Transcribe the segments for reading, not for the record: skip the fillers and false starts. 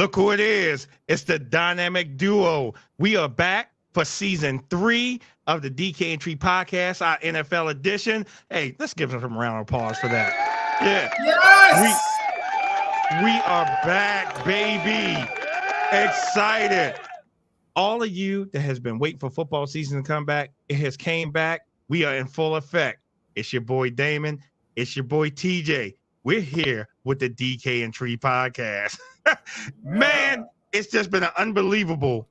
Look who it is. It's the dynamic duo. We are back for season 3 of the DK and Tree podcast, our NFL edition. Hey, let's give them a round of applause for that. Yeah. Yes. We are back, baby. Excited. All of you that has been waiting for football season to come back, it has came back. We are in full effect. It's your boy Damon. It's your boy TJ. We're here with the DK and Tree podcast. Man, it's just been an unbelievable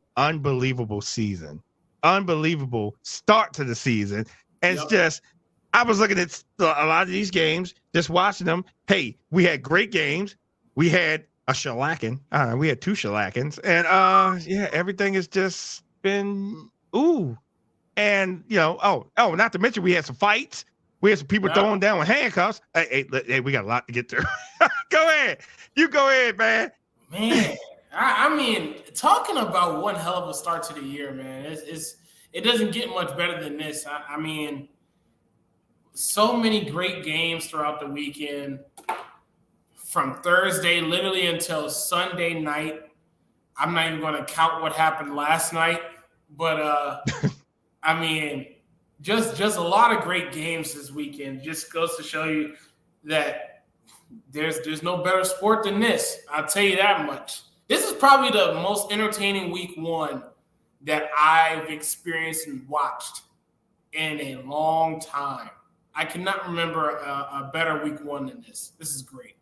season. Unbelievable start to the season. And it's just, I was looking at a lot of these games, just watching them. Hey, we had great games. We had a shellacking. We had 2 shellackings. And everything has just been ooh. And not to mention we had some fights. We had some people throwing down with handcuffs. Hey, we got a lot to get through. Go ahead. You go ahead, man. Man, I mean, talking about one hell of a start to the year, man. It doesn't get much better than this. I mean, so many great games throughout the weekend. From Thursday literally until Sunday night. I'm not even going to count what happened last night, but I mean, just a lot of great games this weekend. Just goes to show you that there's no better sport than this. I'll tell you that much. This is probably the most entertaining week 1 that I've experienced and watched in a long time. I cannot remember a better week 1 than this. This is great.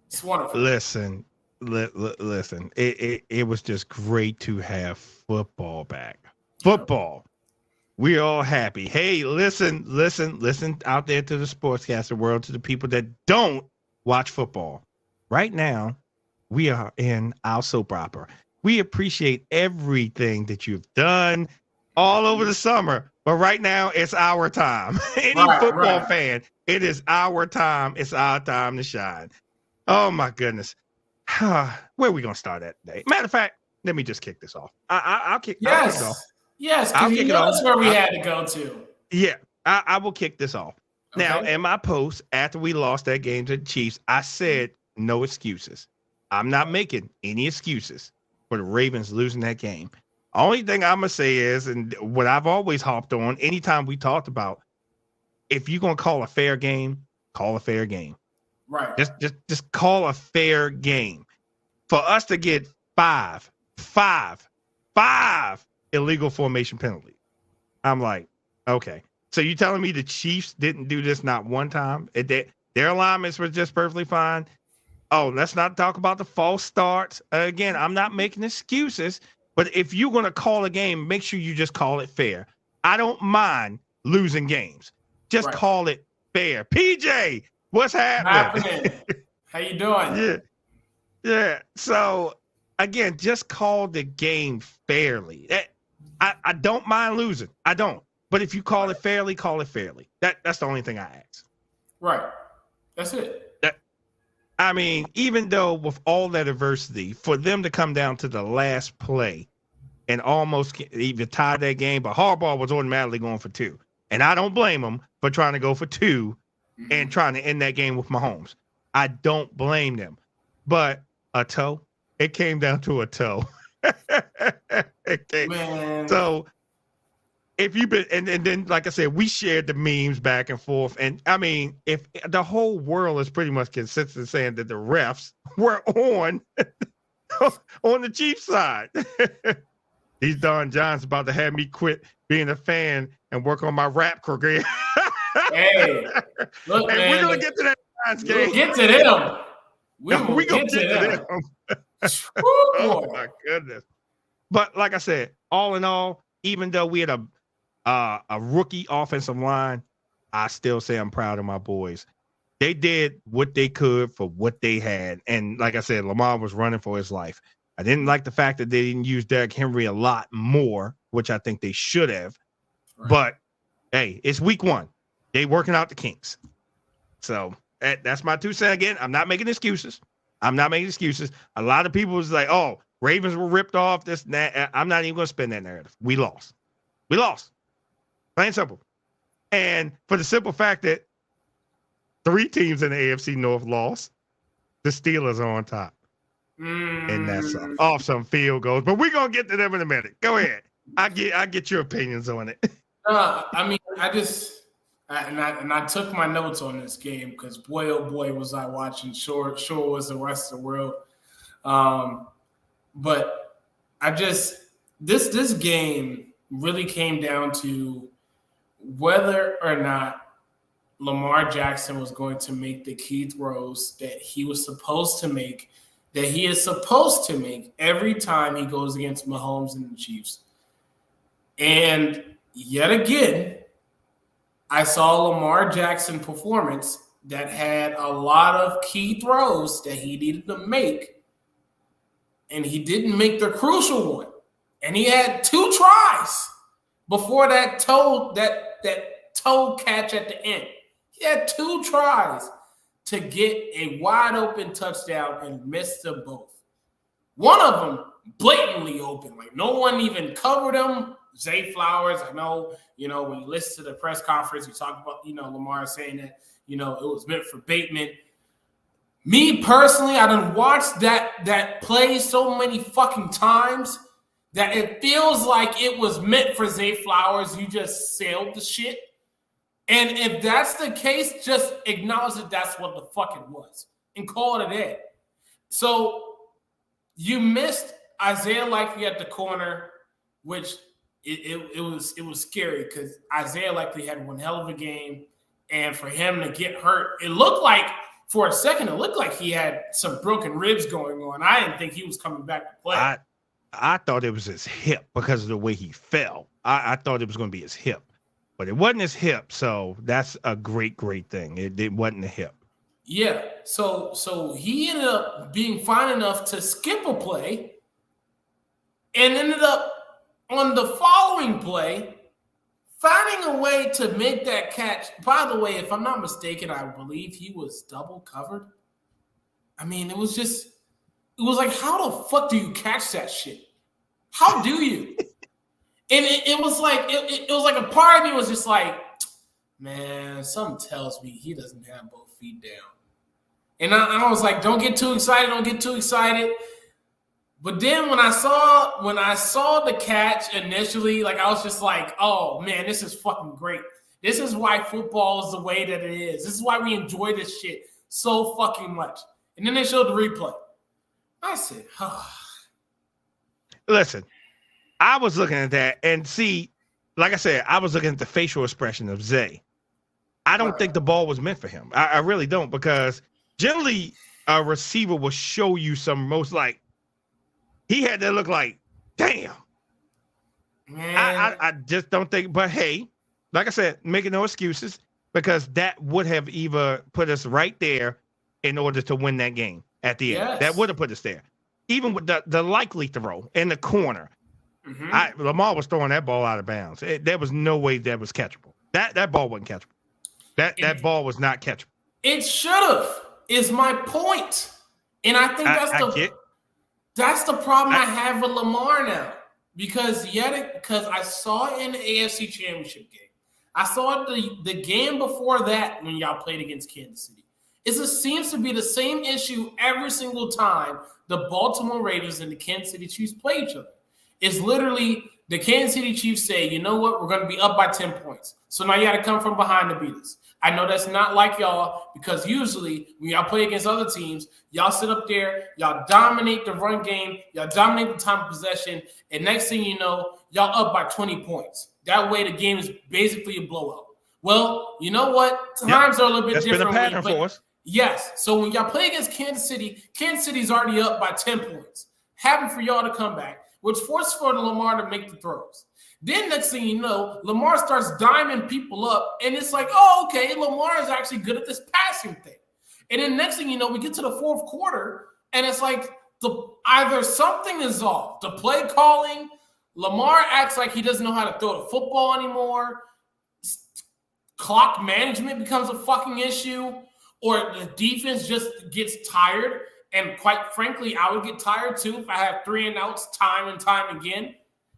It's wonderful. Listen. It was just great to have football back. Football. We're all happy. Hey, listen out there to the sportscaster world, to the people that don't watch football. Right now, we are in our soap opera. We appreciate everything that you've done all over the summer, but right now it's our time. Any football fan, it is our time. It's our time to shine. Oh my goodness. Where are we going to start at today? Matter of fact, let me just kick this off. I'll kick it off. Yes, because that's where we had to go to. Yeah, I will kick this off. Okay. Now, in my post, after we lost that game to the Chiefs, I said no excuses. I'm not making any excuses for the Ravens losing that game. Only thing I'm going to say is, and what I've always hopped on, anytime we talked about, if you're going to call a fair game, call a fair game. Right. Just call a fair game. For us to get five illegal formation penalties, I'm like, okay. So you telling me the Chiefs didn't do this not one time? Their alignments were just perfectly fine. Oh, let's not talk about the false starts. Again, I'm not making excuses, but if you're going to call a game, make sure you just call it fair. I don't mind losing games. Just call it fair. PJ, what's happening? How you doing? Yeah. So, again, just call the game fairly. I don't mind losing. I don't. But if you call it fairly, call it fairly. That's the only thing I ask. Right. That's it. I mean, even though with all that adversity, for them to come down to the last play and almost even tie that game, but Harbaugh was automatically going for 2. And I don't blame him for trying to go for 2 and trying to end that game with Mahomes. I don't blame them. But a toe, it came down to a toe. So if you've been, and then, like I said, we shared the memes back and forth. And I mean, if the whole world is pretty much consistent saying that the refs were on the Chiefs side. These Don John's about to have me quit being a fan and work on my rap career. Hey, look, man, we're going to get to that Giants game. We'll get to them. We're going to get to them. Oh, my goodness. But like I said, all in all, even though we had a rookie offensive line, I still say I'm proud of my boys. They did what they could for what they had. And like I said, Lamar was running for his life. I didn't like the fact that they didn't use Derrick Henry a lot more, which I think they should have. Right. But, hey, it's week 1. They working out the kinks. So that's my 2 cents. Again, I'm not making excuses. A lot of people was like, oh, Ravens were ripped off, this and that. I'm not even going to spin that narrative. We lost. Plain and simple. And for the simple fact that 3 teams in the AFC North lost, the Steelers are on top. And that's off some field goals. But we're going to get to them in a minute. Go ahead. I get your opinions on it. I mean, I took my notes on this game because boy, oh boy, was I watching. Sure was the rest of the world. But this game really came down to whether or not Lamar Jackson was going to make the key throws that he was supposed to make, that he is supposed to make every time he goes against Mahomes and the Chiefs. And yet again, I saw Lamar Jackson performance that had a lot of key throws that he needed to make, and he didn't make the crucial one. And he had 2 tries before that toe catch at the end. He had 2 tries to get a wide open touchdown and missed them both. One of them blatantly open, like no one even covered him. Zay Flowers, I know, when you listen to the press conference, you talk about, Lamar saying that, it was meant for Bateman. Me personally, I done watched that play so many fucking times that it feels like it was meant for Zay Flowers. You just sailed the shit. And if that's the case, just acknowledge that that's what the fuck it was and call it a day. So you missed Isaiah Likely at the corner, which it was scary because Isaiah Likely had one hell of a game. And for him to get hurt, it looked like for a second, he had some broken ribs going on. I didn't think he was coming back to play. I thought it was his hip because of the way he fell. I thought it was going to be his hip. But it wasn't his hip, so that's a great, great thing. It wasn't the hip. Yeah, so he ended up being fine enough to skip a play and ended up on the following play finding a way to make that catch. By the way, if I'm not mistaken, I believe he was double covered. I mean, it was like, how the fuck do you catch that shit? How do you? And it was like a part of me was just like, man, something tells me he doesn't have both feet down. And I was like, don't get too excited. But then when I saw the catch initially, like I was just like, oh man, this is fucking great. This is why football is the way that it is. This is why we enjoy this shit so fucking much. And then they showed the replay. I said, oh. Listen, I was looking at that and see, like I said, I was looking at the facial expression of Zay. I don't think the ball was meant for him. I really don't, because generally a receiver will show you some most like, he had to look like, damn. I just don't think, but hey, like I said, making no excuses, because that would have either put us right there in order to win that game at the end. That would have put us there. Even with the likely throw in the corner. Mm-hmm. Lamar was throwing that ball out of bounds. There was no way that was catchable. That ball wasn't catchable. That ball was not catchable. It should have, is my point. And I think that's the problem I have with Lamar now. Because I saw it in the AFC Championship game. I saw it the game before that when y'all played against Kansas City. It seems to be the same issue every single time the Baltimore Ravens and the Kansas City Chiefs play each other. It's literally the Kansas City Chiefs say, you know what, we're going to be up by 10 points. So now you got to come from behind to beat us. I know that's not like y'all, because usually when y'all play against other teams, y'all sit up there, y'all dominate the run game, y'all dominate the time of possession, and next thing you know, y'all up by 20 points. That way the game is basically a blowout. Well, you know what? Times are a little bit different. Been a pattern for us. Yes. So when y'all play against Kansas City's already up by 10 points. Happy for y'all to come back, which forces for Lamar to make the throws. Then next thing you know, Lamar starts diming people up, and it's like, oh, okay, Lamar is actually good at this passing thing. And then next thing you know, we get to the fourth quarter, and it's like either something is off. The play calling, Lamar acts like he doesn't know how to throw the football anymore. Clock management becomes a fucking issue, or the defense just gets tired. And quite frankly, I would get tired too if I have 3 and outs time and time again,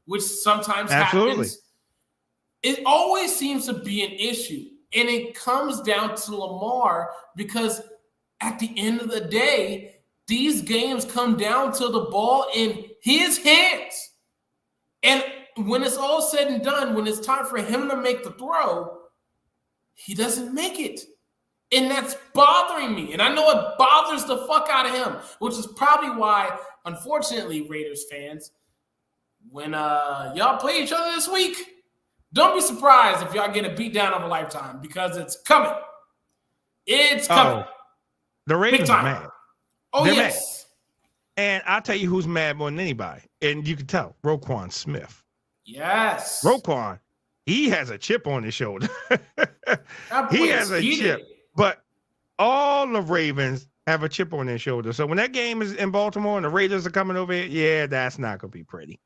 which sometimes happens. It always seems to be an issue. And it comes down to Lamar, because at the end of the day, these games come down to the ball in his hands. And when it's all said and done, when it's time for him to make the throw, he doesn't make it. And that's bothering me. And I know it bothers the fuck out of him, which is probably why, unfortunately, Raiders fans, when y'all play each other this week, don't be surprised if y'all get a beat down of a lifetime, because it's coming. It's coming. The Ravens are mad. Oh, They're yes. mad. And I'll tell you who's mad more than anybody. And you can tell, Roquan Smith. Yes. Roquan, he has a chip on his shoulder. He has a chip. But all the Ravens have a chip on their shoulder. So when that game is in Baltimore and the Raiders are coming over here, yeah, that's not going to be pretty.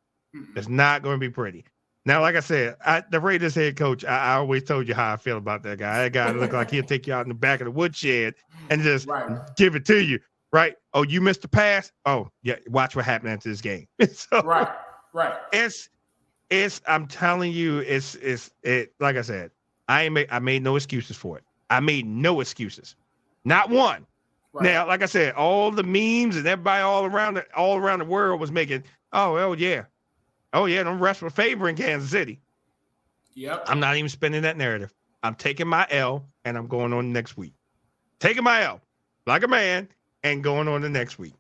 It's not going to be pretty. Now, like I said, the Raiders head coach, I always told you how I feel about that guy. That guy look like he'll take you out in the back of the woodshed and just give it to you, right? Oh, you missed the pass? Oh, yeah, watch what happened after this game. So, right. It's I'm telling you, it like I said, I made no excuses for it. I made no excuses. Not one. Right. Now, like I said, all the memes and everybody all around the world was making, oh yeah, them refs were favoring Kansas City. Yep. I'm not even spinning that narrative. I'm taking my L and I'm going on next week. Taking my L like a man and going on the next week.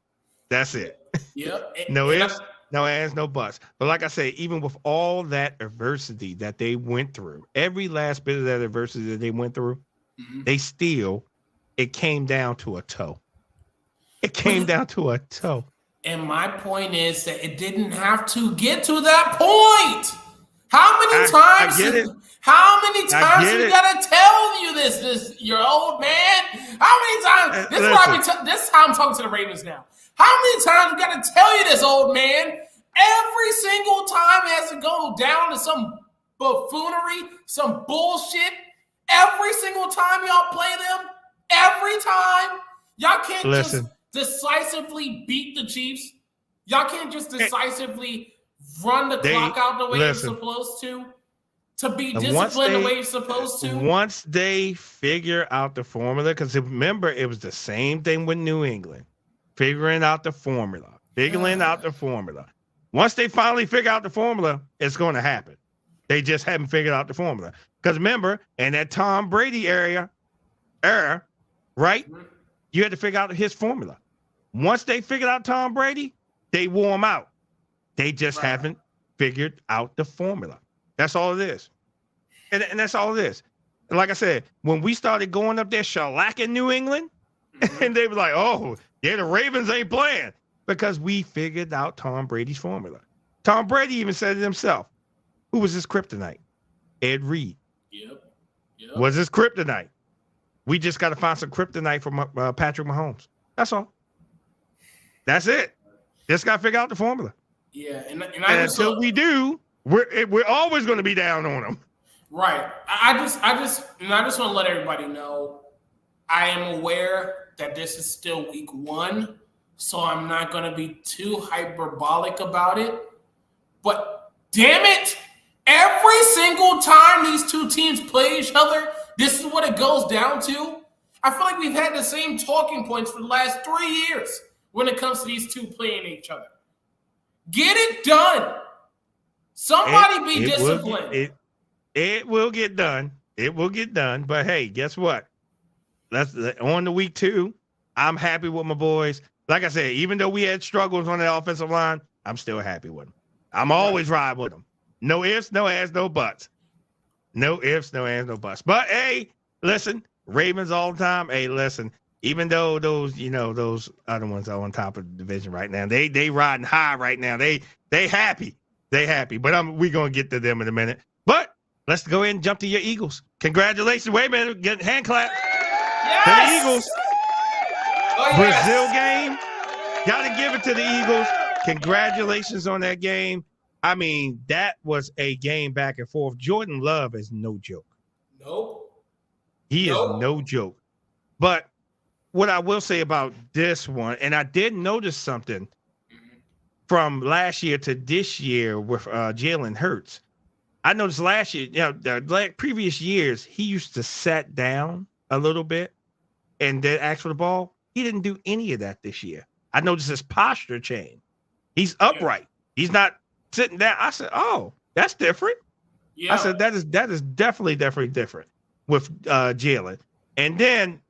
That's it. Yep. No ifs, no ands, no buts. But like I say, even with all that adversity that they went through, every last bit of that adversity that they went through, it came down to a toe. It came down to a toe. And my point is that it didn't have to get to that point. How many times? How many times we gotta tell you this? Your old man. How many times? This is how I'm talking to the Ravens now. How many times we gotta tell you this, old man? Every single time it has to go down to some buffoonery, some bullshit. Every single time y'all play them, every time y'all can't just decisively beat the Chiefs. Y'all can't just decisively run the clock out the way you're supposed to be disciplined the way you're supposed to. Once they figure out the formula, because remember, it was the same thing with New England, figuring out the formula. Once they finally figure out the formula, it's going to happen. They just haven't figured out the formula. Because remember, in that Tom Brady era, right? You had to figure out his formula. Once they figured out Tom Brady, they wore him out. They just haven't figured out the formula. That's all it is. And that's all it is. And like I said, when we started going up there shellacking New England, and they were like, oh, yeah, the Ravens ain't playing. Because we figured out Tom Brady's formula. Tom Brady even said it himself. Who was his kryptonite? Ed Reed. Yep. Was his kryptonite. We just got to find some kryptonite for Patrick Mahomes. That's all. That's it. Just got to figure out the formula. Yeah, and until we do, we're always going to be down on them. Right. I just want to let everybody know I am aware that this is still week 1, so I'm not going to be too hyperbolic about it. But damn it, every single time these two teams play each other, this is what it goes down to. I feel like we've had the same talking points for the last 3 years when it comes to these two playing each other. Get it done. Somebody be disciplined. It will get done. It will get done. But hey, guess what? That's on the week 2. I'm happy with my boys. Like I said, even though we had struggles on the offensive line, I'm still happy with them. I'm always riding with them. No ifs, no ands, no buts. No ifs, no ands, no buts. But hey, listen, Ravens all the time. Hey, listen, even though those other ones are on top of the division right now, they riding high right now. They happy. They happy. But we're gonna get to them in a minute. But let's go ahead and jump to your Eagles. Congratulations. Wait a minute, get hand clap. Yes! To the Eagles. Oh, yes. Brazil game. Gotta give it to the Eagles. Congratulations on that game. I mean, that was a game back and forth. Jordan Love is no joke. Nope. He is no joke. But what I will say about this one, and I did notice something from last year to this year with Jalen Hurts. I noticed last year, the previous years, he used to sit down a little bit and then ask for the ball. He didn't do any of that this year. I noticed his posture change. He's upright. He's not sitting down. I said, oh, that's different. Yeah. I said, that is definitely different with Jalen. And then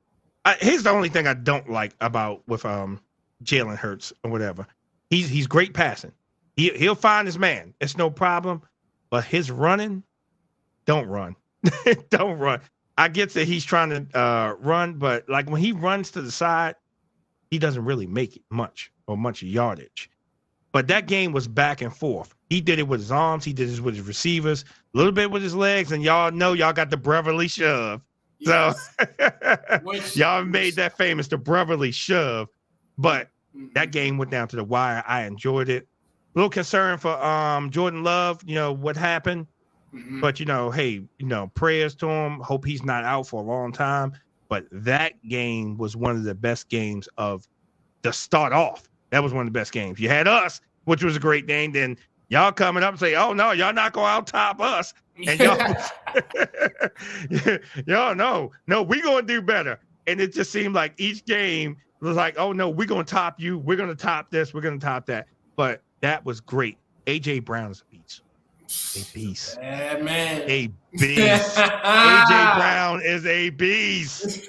here's the only thing I don't like about with Jalen Hurts or whatever. He's great passing. He'll find his man. It's no problem. But his running, don't run. Don't run. I get that he's trying to run, but like when he runs to the side, he doesn't really make it much yardage. But that game was back and forth. He did it with his arms. He did it with his receivers, a little bit with his legs. And y'all know y'all got the brotherly shove. Yes. So y'all made that famous, the brotherly shove. But that game went down to the wire. I enjoyed it. A little concern for Jordan Love, what happened. Mm-hmm. But, hey, prayers to him. Hope he's not out for a long time. But that game was one of the best games of the start off. That was one of the best games. You had us, which was a great game. Then y'all coming up and say, oh, no, y'all not going to out-top us. And y'all no, we're going to do better. And it just seemed like each game was like, oh, no, we're going to top you. We're going to top this. We're going to top that. But that was great. A.J. Brown is a beast. A beast. Yeah, man. A beast. A.J. Brown is a beast.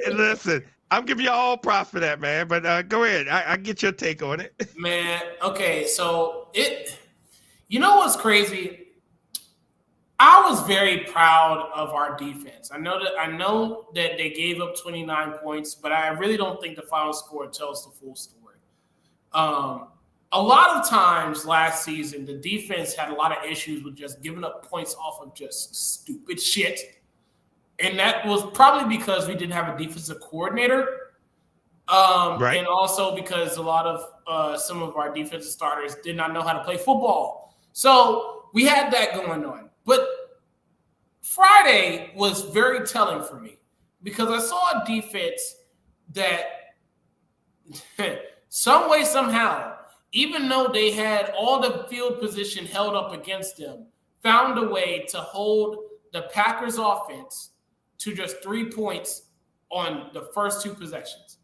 Listen, I'm giving you all props for that, man. But go ahead. I get your take on it. Man, okay. So you know what's crazy? I was very proud of our defense. I know that they gave up 29 points, but I really don't think the final score tells the full story. A lot of times last season, the defense had a lot of issues with just giving up points off of just stupid shit. And that was probably because we didn't have a defensive coordinator. Right. And also because a lot of some of our defensive starters did not know how to play football. So we had that going on. But Friday was very telling for me because I saw a defense that some way, somehow, even though they had all the field position held up against them, found a way to hold the Packers offense to just 3 points on the first two possessions.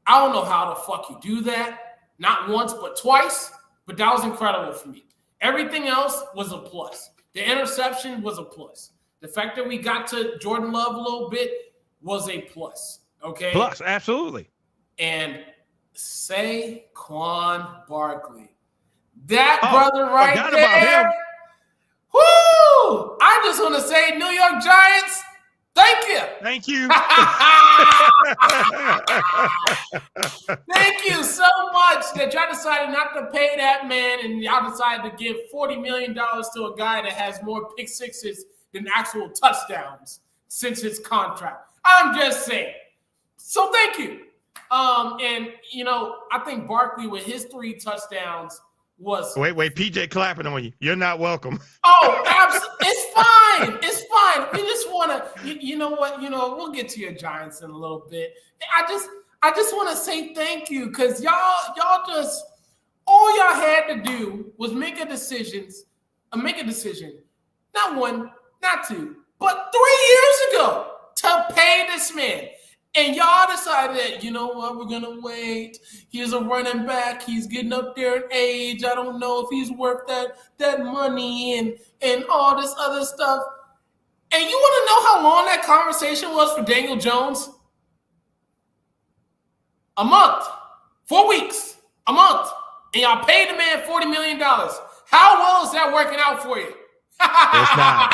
I don't know how the fuck you do that. Not once, but twice. But that was incredible for me. Everything else was a plus. The interception was a plus. The fact that we got to Jordan Love a little bit was a plus. Okay? Plus, absolutely. And Saquon Barkley. That brother right there. About him. Woo! I just want to say, New York Giants, thank you. Thank you. Thank you so much that y'all decided not to pay that man and y'all decided to give $40 million to a guy that has more pick sixes than actual touchdowns since his contract. I'm just saying. So thank you. And, I think Barkley with his 3 touchdowns was... Wait, PJ clapping on you. You're not welcome. Oh, absolutely. It's fine. It's fine. We just want to, you know what, we'll get to your Giants in a little bit. I just want to say thank you because y'all just, all y'all had to do was make a decision. Not 1, not 2, but 3 years ago to pay this man. And y'all decided that, you know what, we're going to wait. He's a running back. He's getting up there in age. I don't know if he's worth that money and all this other stuff. And you want to know how long that conversation was for Daniel Jones? A month. 4 weeks. A month. And y'all paid the man $40 million. How well is that working out for you? It's not.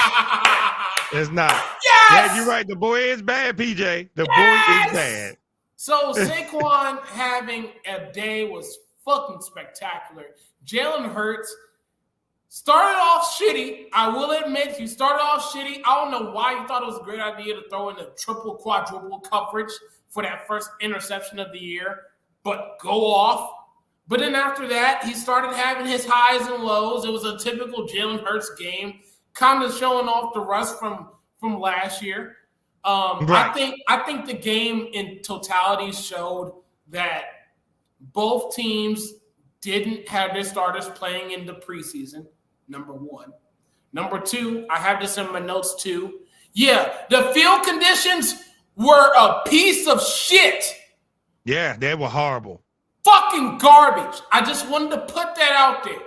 It's not. Yes! Yeah, you're right. The boy is bad, PJ. The boy is bad. So Saquon having a day was fucking spectacular. Jalen Hurts started off shitty. I will admit he started off shitty. I don't know why he thought it was a great idea to throw in the triple, quadruple coverage for that first interception of the year, but go off. But then after that, he started having his highs and lows. It was a typical Jalen Hurts game, kind of showing off the rust from last year. Right. I think the game in totality showed that both teams didn't have their starters playing in the preseason, number one. Number two, I have this in my notes too. Yeah, the field conditions were a piece of shit. Yeah, they were horrible. fucking garbage. I just wanted to put that out there.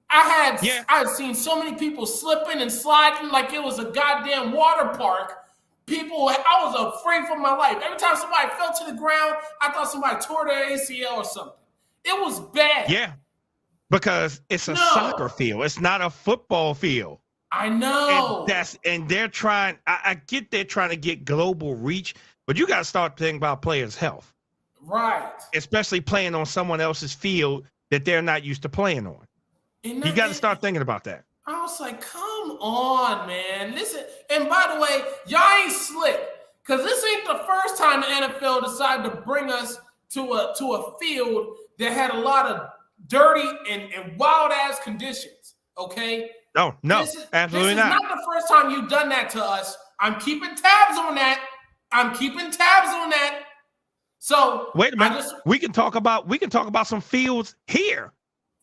I had seen so many people slipping and sliding like it was a goddamn water park. People, I was afraid for my life. Every time somebody fell to the ground, I thought somebody tore their ACL or something. It was bad. Yeah, because it's a soccer field. It's not a football field. I know. And they're trying. I get they're trying to get global reach, but you got to start thinking about players' health. Right. Especially playing on someone else's field that they're not used to playing on. You got to start thinking about that. I was like, come on, man. Listen, and by the way, y'all ain't slick. Because this ain't the first time the NFL decided to bring us to a field that had a lot of dirty and wild-ass conditions, okay? No, absolutely not. This is not the first time you've done that to us. I'm keeping tabs on that. So wait a minute. We can talk about some fields here.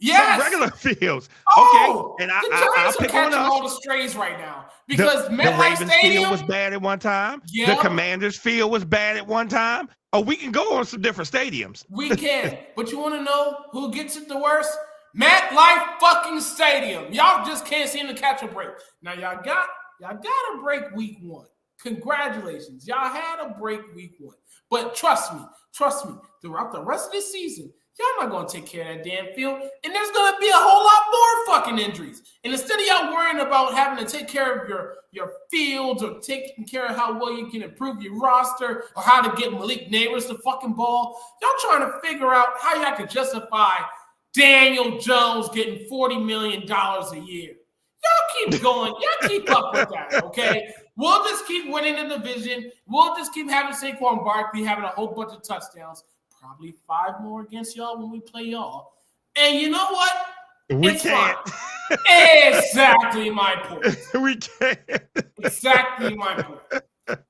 Yes. Some regular fields. Oh, okay. And I'll pick on all the strays right now. Because the Ravens field was bad at one time. Yeah. The Commanders field was bad at one time. Oh, we can go on some different stadiums. We can. But you want to know who gets it the worst? MetLife fucking Stadium. Y'all just can't seem to catch a break. Now y'all got a break week 1. Congratulations. Y'all had a break week 1. But trust me, throughout the rest of this season, y'all not going to take care of that damn field. And there's going to be a whole lot more fucking injuries. And instead of y'all worrying about having to take care of your fields or taking care of how well you can improve your roster or how to get Malik Neighbors the fucking ball, y'all trying to figure out how y'all can justify Daniel Jones getting $40 million a year. Y'all keep going. Y'all keep up with that, okay? We'll just keep winning the division. We'll just keep having Saquon Barkley having a whole bunch of touchdowns. Probably 5 more against y'all when we play y'all. And you know what? We can't. Exactly my point. We can't. Exactly my point.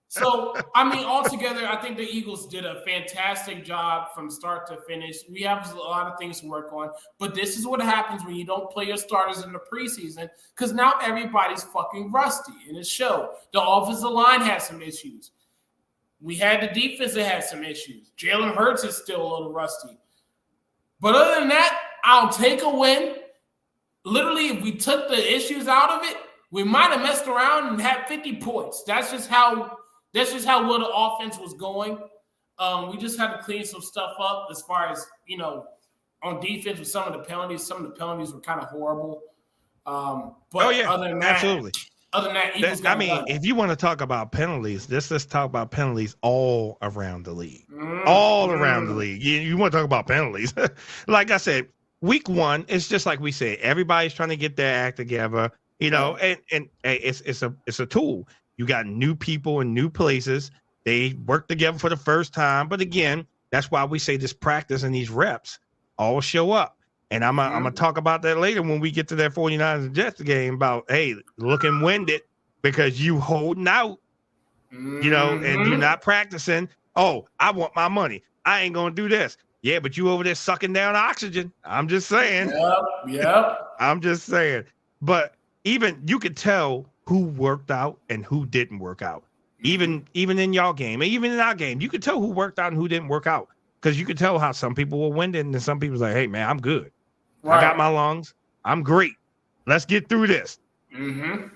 So, I mean, altogether, I think the Eagles did a fantastic job from start to finish. We have a lot of things to work on, but this is what happens when you don't play your starters in the preseason because now everybody's fucking rusty, and it showed. The offensive line has some issues. We had the defense that had some issues. Jalen Hurts is still a little rusty. But other than that, I'll take a win. Literally, if we took the issues out of it, we might have messed around and had 50 points. That's just how well the offense was going. We just had to clean some stuff up as far as, on defense with some of the penalties. Some of the penalties were kind of horrible. But other than that, absolutely. Other than that, if you want to talk about penalties, let's talk about penalties all around the league. All around the league. You want to talk about penalties. Like I said, week 1, it's just like we said, everybody's trying to get their act together, and it's a tool. You got new people in new places. They work together for the first time. But again, that's why we say this practice and these reps all show up. And I'm gonna talk about that later when we get to that 49ers and Jets game about, hey, looking winded because you holding out, and you're not practicing. Oh, I want my money. I ain't gonna do this. Yeah, but you over there sucking down oxygen. I'm just saying. Yep. I'm just saying. But even you could tell who worked out and who didn't work out. Even in y'all game, even in our game, you could tell who worked out and who didn't work out. Because you could tell how some people were winded and some people was like, hey, man, I'm good. Right. I got my lungs. I'm great. Let's get through this.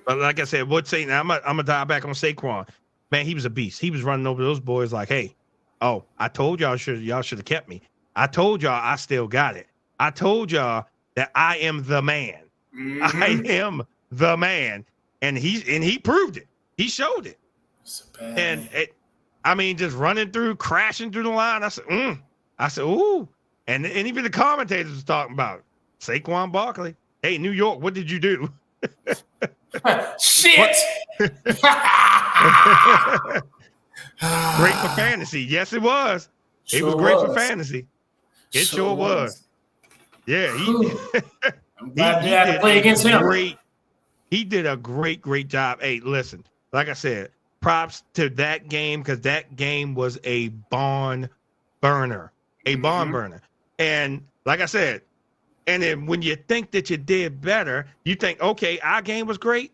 But like I said, I'm gonna dial back on Saquon. Man, he was a beast. He was running over those boys like, hey, I told y'all should have kept me. I told y'all I still got it. I told y'all that I am the man. I am the man. And he proved it. He showed it. And just running through, crashing through the line. I said, ooh. And even the commentators was talking about Saquon Barkley. Hey, New York, what did you do? Shit. Great for fantasy. Yes, it was. It was great for fantasy. It sure was. Yeah, I'm glad they had to play against him. He did a great job. Hey, listen, like I said, props to that game because that game was a barn burner. And like I said, and then when you think that you did better, you think, okay, our game was great.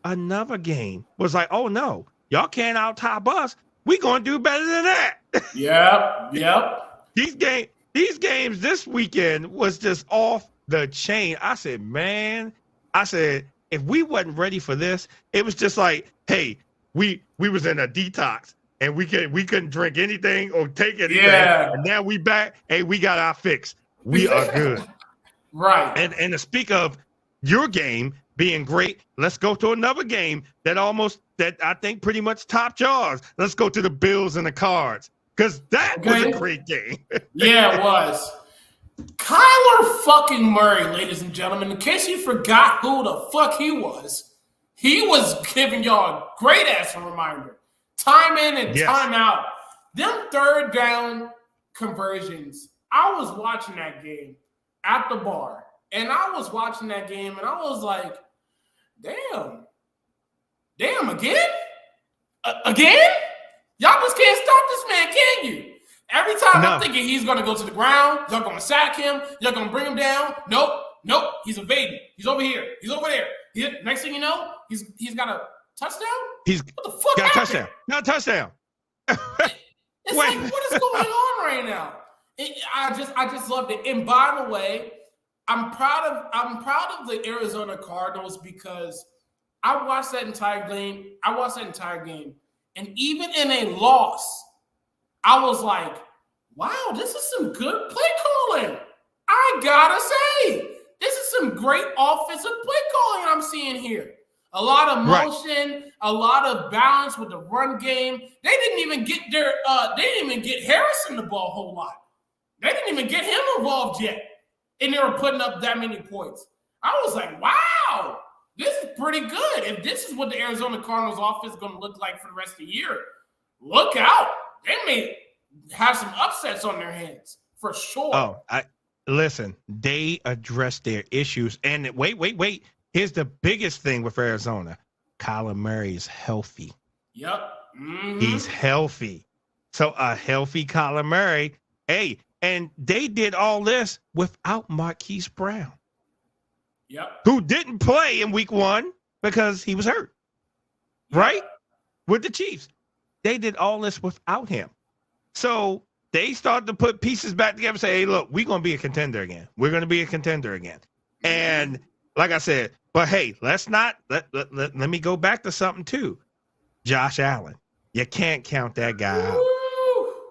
Another game was like, oh, no, y'all can't out-top us. We're going to do better than that. Yep. these games this weekend was just off the chain. I said, man, if we wasn't ready for this, it was just like, hey, we was in a detox and we couldn't drink anything or take anything. Yeah. And now we back. Hey, we got our fix. We are good. Right. And to speak of your game being great, let's go to another game that I think pretty much topped yours. Let's go to the Bills and the Cards, because that was a great game. Yeah, it was. Kyler fucking Murray, ladies and gentlemen, in case you forgot who the fuck he was giving y'all a great ass reminder. Time in and time out. Them third down conversions. I was watching that game at the bar, and I was watching that game, and I was like, damn, again? Again? Y'all just can't stop this man, can you? Every time I'm thinking he's going to go to the ground, y'all going to sack him, y'all going to bring him down. Nope, he's evading. He's over here. He's over there. Next thing you know, he's got a touchdown? What the fuck got a touchdown. Not a touchdown. It's like, what is going on right now? I just loved it. And by the way, I'm proud of the Arizona Cardinals because I watched that entire game. And even in a loss, I was like, wow, this is some good play calling. I gotta say, this is some great offensive play calling I'm seeing here. A lot of motion, a lot of balance with the run game. They didn't even get Harrison the ball a whole lot. They didn't even get him involved yet. And they were putting up that many points. I was like, wow, this is pretty good. If this is what the Arizona Cardinals offense is going to look like for the rest of the year, look out. They may have some upsets on their hands for sure. Listen, they addressed their issues. And wait. Here's the biggest thing with Arizona. Kyler Murray is healthy. Yep. Mm-hmm. He's healthy. So a healthy Kyler Murray. Hey, and they did all this without Marquise Brown. Yep. Who didn't play in week 1 because he was hurt. Yep. Right? With the Chiefs. They did all this without him. So they started to put pieces back together and say, hey, look, we're going to be a contender again. We're going to be a contender again. And like I said, but hey, let me go back to something too. Josh Allen. You can't count that guy out.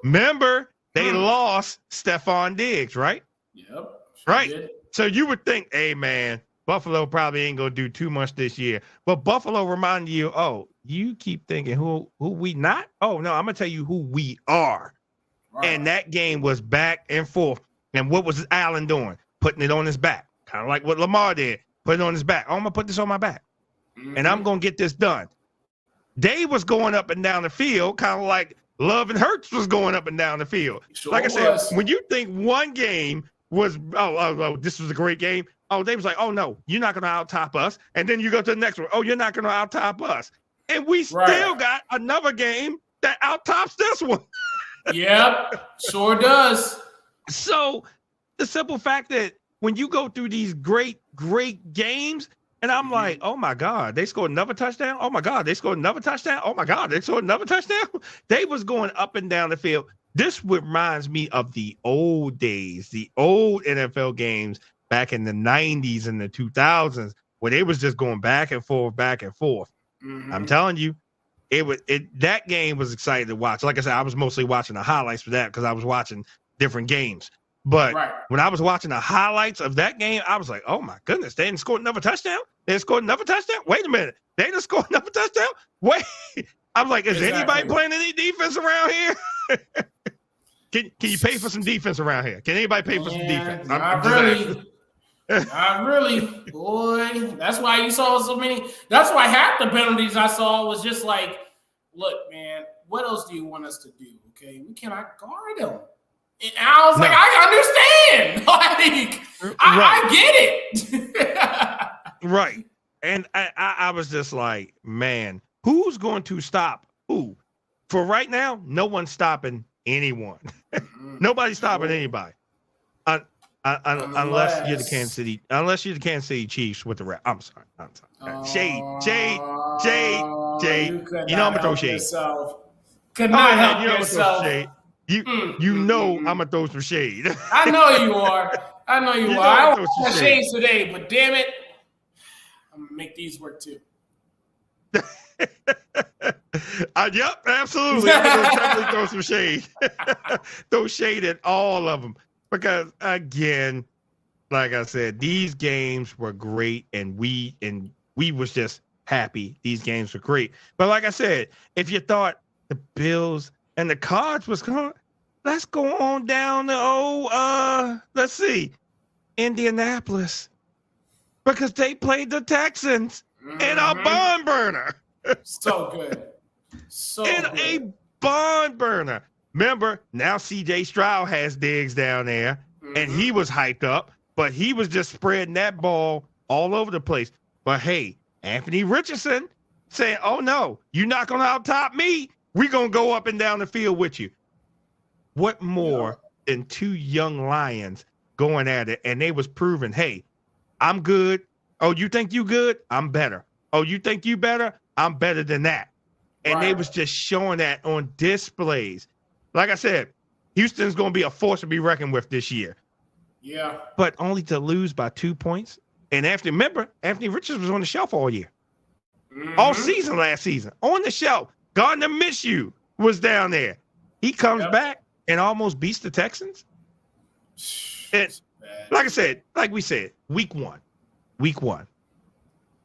Remember, they lost Stephon Diggs, right? Yep. Right. Did. So you would think, hey, man, Buffalo probably ain't going to do too much this year. But Buffalo reminded you, you keep thinking who we not? Oh, no, I'm going to tell you who we are. Right. And that game was back and forth. And what was Allen doing? Putting it on his back. Kind of like what Lamar did. Put it on his back. I'm going to put this on my back. Mm-hmm. And I'm going to get this done. They was going up and down the field, kind of like Love and Hurts was going up and down the field. Sure like I said, when you think one game was, this was a great game. Oh, they was like, oh, no, you're not going to out-top us. And then you go to the next one. Oh, you're not going to out-top us. And we still got another game that out-tops this one. Yep, sure does. So the simple fact that when you go through these great games, and I'm like, oh, my God, they scored another touchdown. Oh, my God, they scored another touchdown. Oh, my God, they scored another touchdown. They was going up and down the field. This reminds me of the old days, the old NFL games back in the 90s and the 2000s, where they was just going back and forth. Mm-hmm. I'm telling you, that game was exciting to watch. Like I said, I was mostly watching the highlights for that because I was watching different games. But when I was watching the highlights of that game, I was like, oh, my goodness, they didn't score another touchdown? They didn't score another touchdown? Wait a minute. They didn't score another touchdown? Wait. I'm like, is anybody playing any defense around here? Can you pay for some defense around here? Can anybody pay for some defense? Not really. Boy, that's why you saw so many. That's why half the penalties I saw was just like, look, man, what else do you want us to do? Okay, we cannot guard them. And I was like, I understand. I get it. Right. And I was just like, man, who's going to stop who? For right now, no one's stopping anyone. Nobody's stopping anybody. Unless you're the Kansas City Chiefs with the rep. I'm sorry. Shade. You know I'm gonna throw shade. Could not help yourself. You know I'm gonna throw some shade. I know you are. I know you are. I don't want shades today, but damn it, I'm gonna make these work too. Yep, absolutely. I'm gonna definitely throw some shade. Throw shade at all of them because, again, like I said, these games were great, and we was just happy. These games were great. But like I said, if you thought the Bills and the Cards was going, let's go on down to let's see, Indianapolis, because they played the Texans in a barn burner. So good. So in good. A barn burner. Remember, now CJ Stroud has Diggs down there, and he was hyped up, but he was just spreading that ball all over the place. But hey, Anthony Richardson saying, oh no, you're not going to out-top me. We're going to go up and down the field with you. What more than two young lions going at it? And they was proving, hey, I'm good. Oh, you think you good? I'm better. Oh, you think you better? I'm better than that. And they was just showing that on displays. Like I said, Houston's going to be a force to be reckoned with this year. Yeah. But only to lose by 2 points. And remember, Anthony Richardson was on the shelf all year. All season last season. On the shelf. Gardner Minshew was down there. He comes back and almost beats the Texans. And like I said, like we said, week one.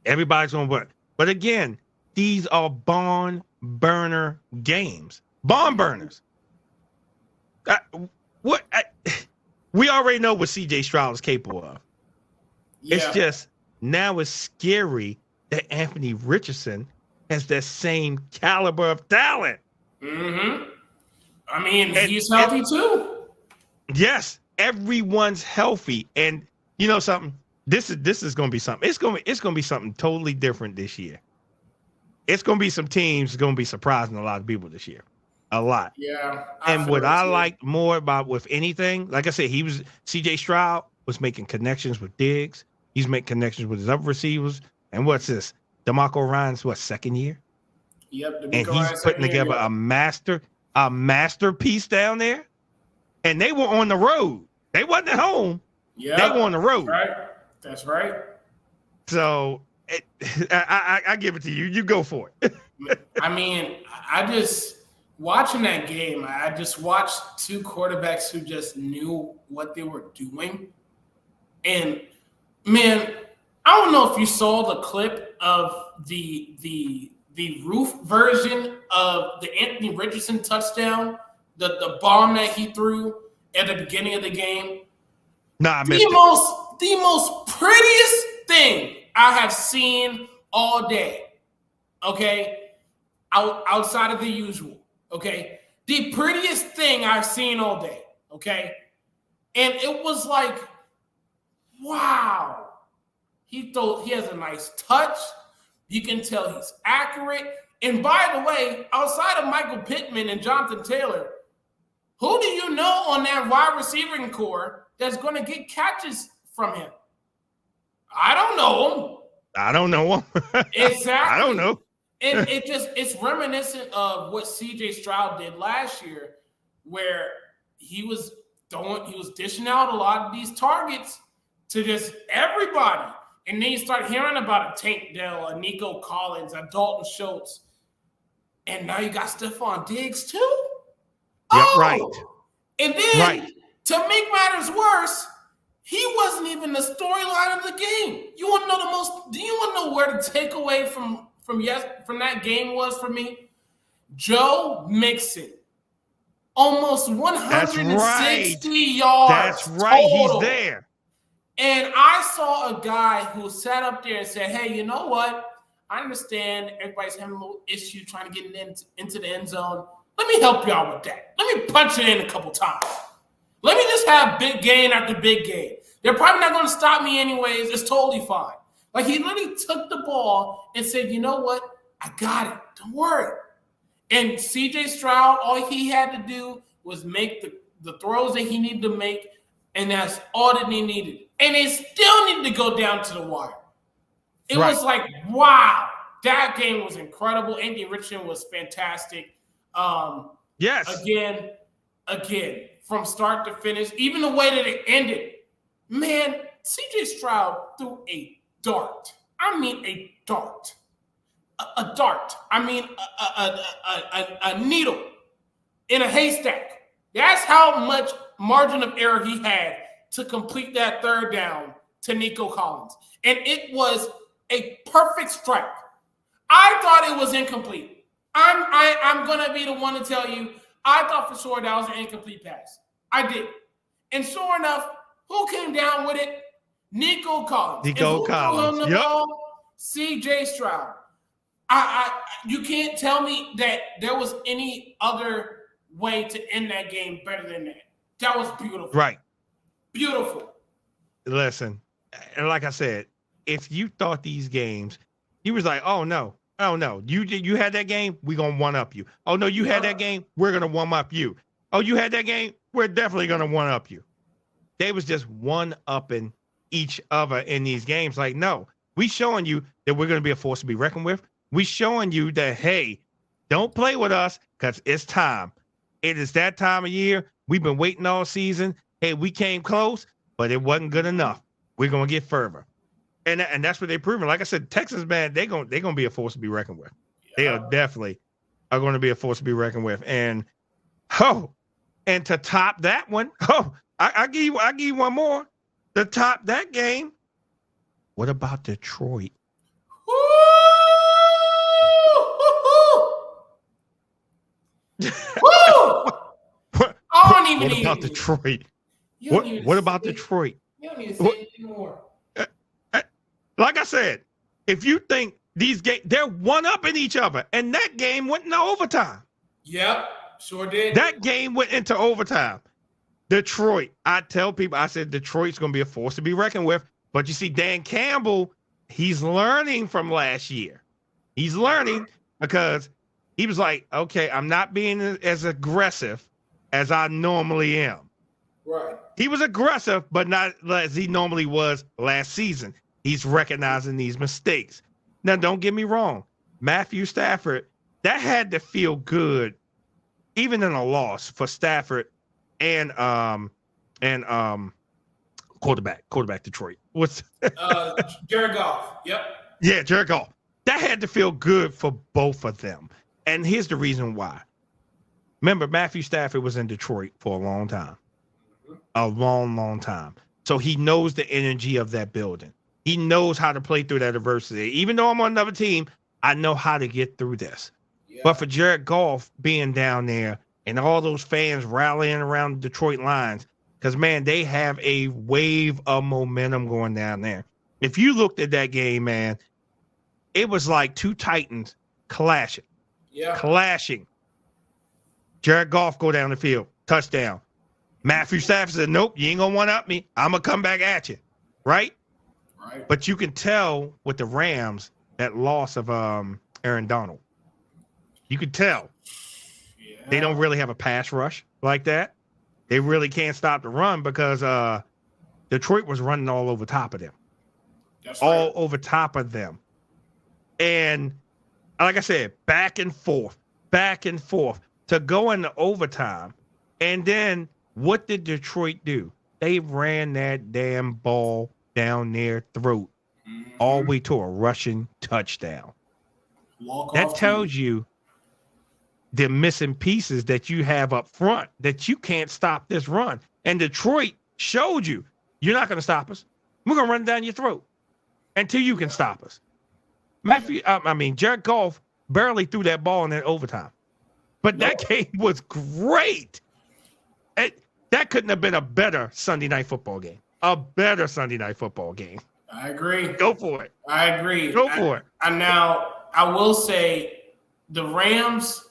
Everybody's going to work. But again, these are barn burner games. Barn burners. We already know what CJ Stroud is capable of. Yeah. It's just now it's scary that Anthony Richardson has that same caliber of talent. I mean, he's healthy too. Yes, everyone's healthy, and you know something. This is going to be something. It's going to be something totally different this year. It's going to be some teams going to be surprising a lot of people this year. A lot. Yeah. And what I liked more about with anything, like I said, CJ Stroud was making connections with Diggs. He's making connections with his other receivers. And what's this? DeMarco Ryans, second year? Yep. And he's putting together a masterpiece down there. And they were on the road. They wasn't at home. Yeah. They were on the road. That's right. So I give it to you. You go for it. I mean, watching that game, I just watched two quarterbacks who just knew what they were doing. And man, I don't know if you saw the clip of the roof version of the Anthony Richardson touchdown, the bomb that he threw at the beginning of the game. Nah, I missed it. The most prettiest thing I have seen all day. Okay, outside of the usual. Okay, the prettiest thing I've seen all day. Okay, and it was like, wow. He has a nice touch. You can tell he's accurate. And by the way, outside of Michael Pittman and Jonathan Taylor, who do you know on that wide receiving core that's going to get catches from him? I don't know him. Exactly. I don't know. And it's reminiscent of what CJ Stroud did last year, where he was dishing out a lot of these targets to just everybody. And then you start hearing about a Tank Dell, a Nico Collins, a Dalton Schultz. And now you got Stephon Diggs too? Yeah, right. And then to make matters worse, he wasn't even the storyline of the game. You want to know do you want to know where the takeaway from that game was for me? Joe Mixon. Almost 160 yards. That's right. Total. He's there. And I saw a guy who sat up there and said, hey, you know what? I understand everybody's having a little issue trying to get into the end zone. Let me help y'all with that. Let me punch it in a couple times. Let me just have big gain after big gain. They're probably not going to stop me anyways. It's totally fine. Like, he literally took the ball and said, you know what? I got it. Don't worry. And CJ Stroud, all he had to do was make the throws that he needed to make, and that's all that he needed. And it still needed to go down to the wire. It was like, wow, that game was incredible. Andy Richardson was fantastic. Yes. Again, again from start to finish, even the way that it ended. Man, CJ Stroud threw a dart. I mean a dart. A dart. I mean a needle in a haystack. That's how much margin of error he had to complete that third down to Nico Collins. And it was a perfect strike. I thought it was incomplete. I'm going to be the one to tell you, I thought for sure that was an incomplete pass. I did. And sure enough, who came down with it? Nico Collins. Nico Collins. Yep. CJ Stroud. You can't tell me that there was any other way to end that game better than that. That was beautiful. Right. Beautiful. Listen, and like I said, if you thought these games, he was like, oh no, you had that game, we're gonna one up you. Oh no, you had that game, we're gonna one up you. Oh, you had that game, we're definitely gonna one up you. They was just one upping each other in these games. Like, no, we showing you that we're gonna be a force to be reckoned with. We showing you that, hey, don't play with us because it's time. It is that time of year. We've been waiting all season. Hey, we came close, but it wasn't good enough. We're gonna get further. And that's what they're proving. Like I said, Texas, man, they're gonna be a force to be reckoned with. They are definitely going to be a force to be reckoned with. And and to top that one, I give you one more. To top that game, what about Detroit? What about Detroit? What about Detroit? You don't need to say it anymore. Like I said, if you think these games, they're one-upping each other, and that game went into overtime. Yep, sure did. That game went into overtime. Detroit, I tell people, I said Detroit's going to be a force to be reckoned with. But you see, Dan Campbell, he's learning from last year. He's learning because he was like, okay, I'm not being as aggressive as I normally am. Right. He was aggressive, but not as he normally was last season. He's recognizing these mistakes. Now, don't get me wrong. Matthew Stafford, that had to feel good, even in a loss for Stafford and quarterback Detroit. What's Jared Goff? Yep. Yeah, Jared Goff. That had to feel good for both of them. And here's the reason why. Remember, Matthew Stafford was in Detroit for a long time. A long, long time. So he knows the energy of that building. He knows how to play through that adversity. Even though I'm on another team, I know how to get through this. Yeah. But for Jared Goff being down there and all those fans rallying around the Detroit Lions, because, man, they have a wave of momentum going down there. If you looked at that game, man, it was like two Titans clashing. Yeah. Clashing. Jared Goff go down the field. Touchdown. Matthew Stafford said, nope, you ain't going to one-up me. I'm going to come back at you. Right? Right. But you can tell with the Rams that loss of Aaron Donald. You can tell. Yeah. They don't really have a pass rush like that. They really can't stop the run because Detroit was running all over top of them. That's right. All over top of them. And like I said, back and forth to go into overtime. And then what did Detroit do? They ran that damn ball down their throat all the way to a rushing touchdown. That tells you the missing pieces that you have up front, that you can't stop this run. And Detroit showed you, you're not going to stop us. We're going to run down your throat until you can stop us. Jared Goff barely threw that ball in that overtime. But that game was great. That couldn't have been a better Sunday night football game. A better Sunday night football game. I agree. Go for it. I agree. Go for it. And now I will say the Rams,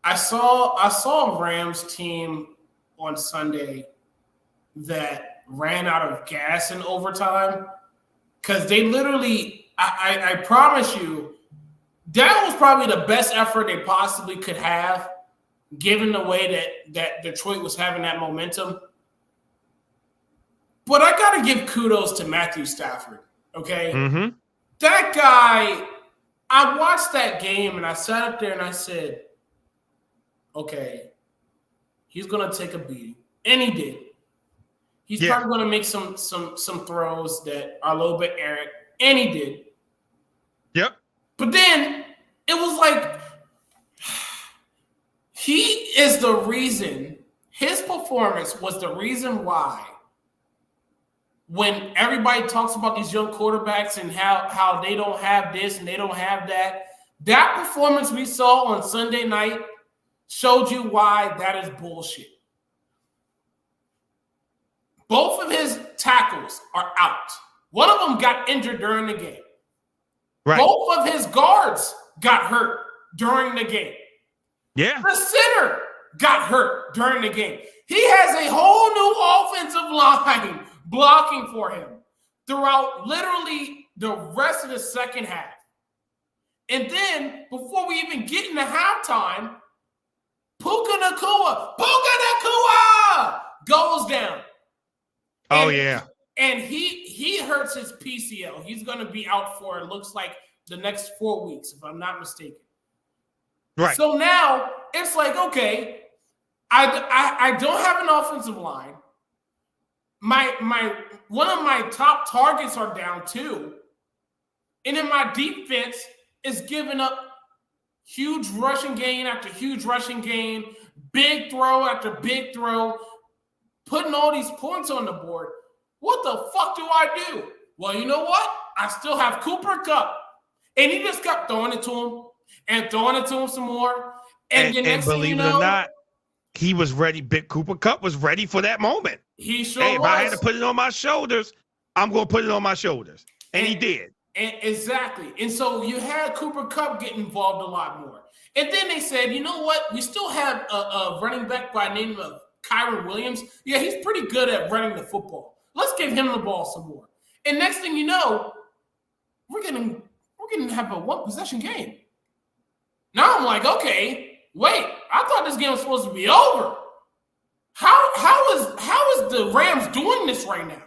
I saw a Rams team on Sunday that ran out of gas in overtime because they literally, I promise you, that was probably the best effort they possibly could have given the way that Detroit was having that momentum. But I got to give kudos to Matthew Stafford, okay? Mm-hmm. That guy, I watched that game and I sat up there and I said, okay, he's going to take a beating. And he did. He's probably going to make some throws that are a little bit errant. And he did. Yep. But then it was like he is the reason, his performance was the reason why when everybody talks about these young quarterbacks and how they don't have this and they don't have that performance we saw on Sunday night showed you why that is bullshit. Both of his tackles are out. One of them got injured during the game. Right. Both of his guards got hurt during the game. Yeah. The center got hurt during the game. He has a whole new offensive line blocking for him throughout literally the rest of the second half. And then, before we even get into halftime, Puka Nacua goes down. Oh, yeah. And he hurts his PCL. He's going to be out for, it looks like, the next 4 weeks, if I'm not mistaken. Right. So now it's like, okay, I don't have an offensive line. My one of my top targets are down too. And then my defense is giving up huge rushing gain after huge rushing gain, big throw after big throw, putting all these points on the board. What the fuck do I do? Well, you know what? I still have Cooper Kupp. And he just kept throwing it to him and throwing it to him some more. And believe it or not, he was ready. Big Cooper Kupp was ready for that moment. He sure was. If I had to put it on my shoulders, I'm going to put it on my shoulders. And he did. And exactly. And so you had Cooper Kupp get involved a lot more. And then they said, you know what? We still have a running back by the name of Kyren Williams. Yeah, he's pretty good at running the football. Let's give him the ball some more. And next thing you know, we're going to have a one-possession game. Now I'm like, okay, wait. I thought this game was supposed to be over. How is the Rams doing this right now?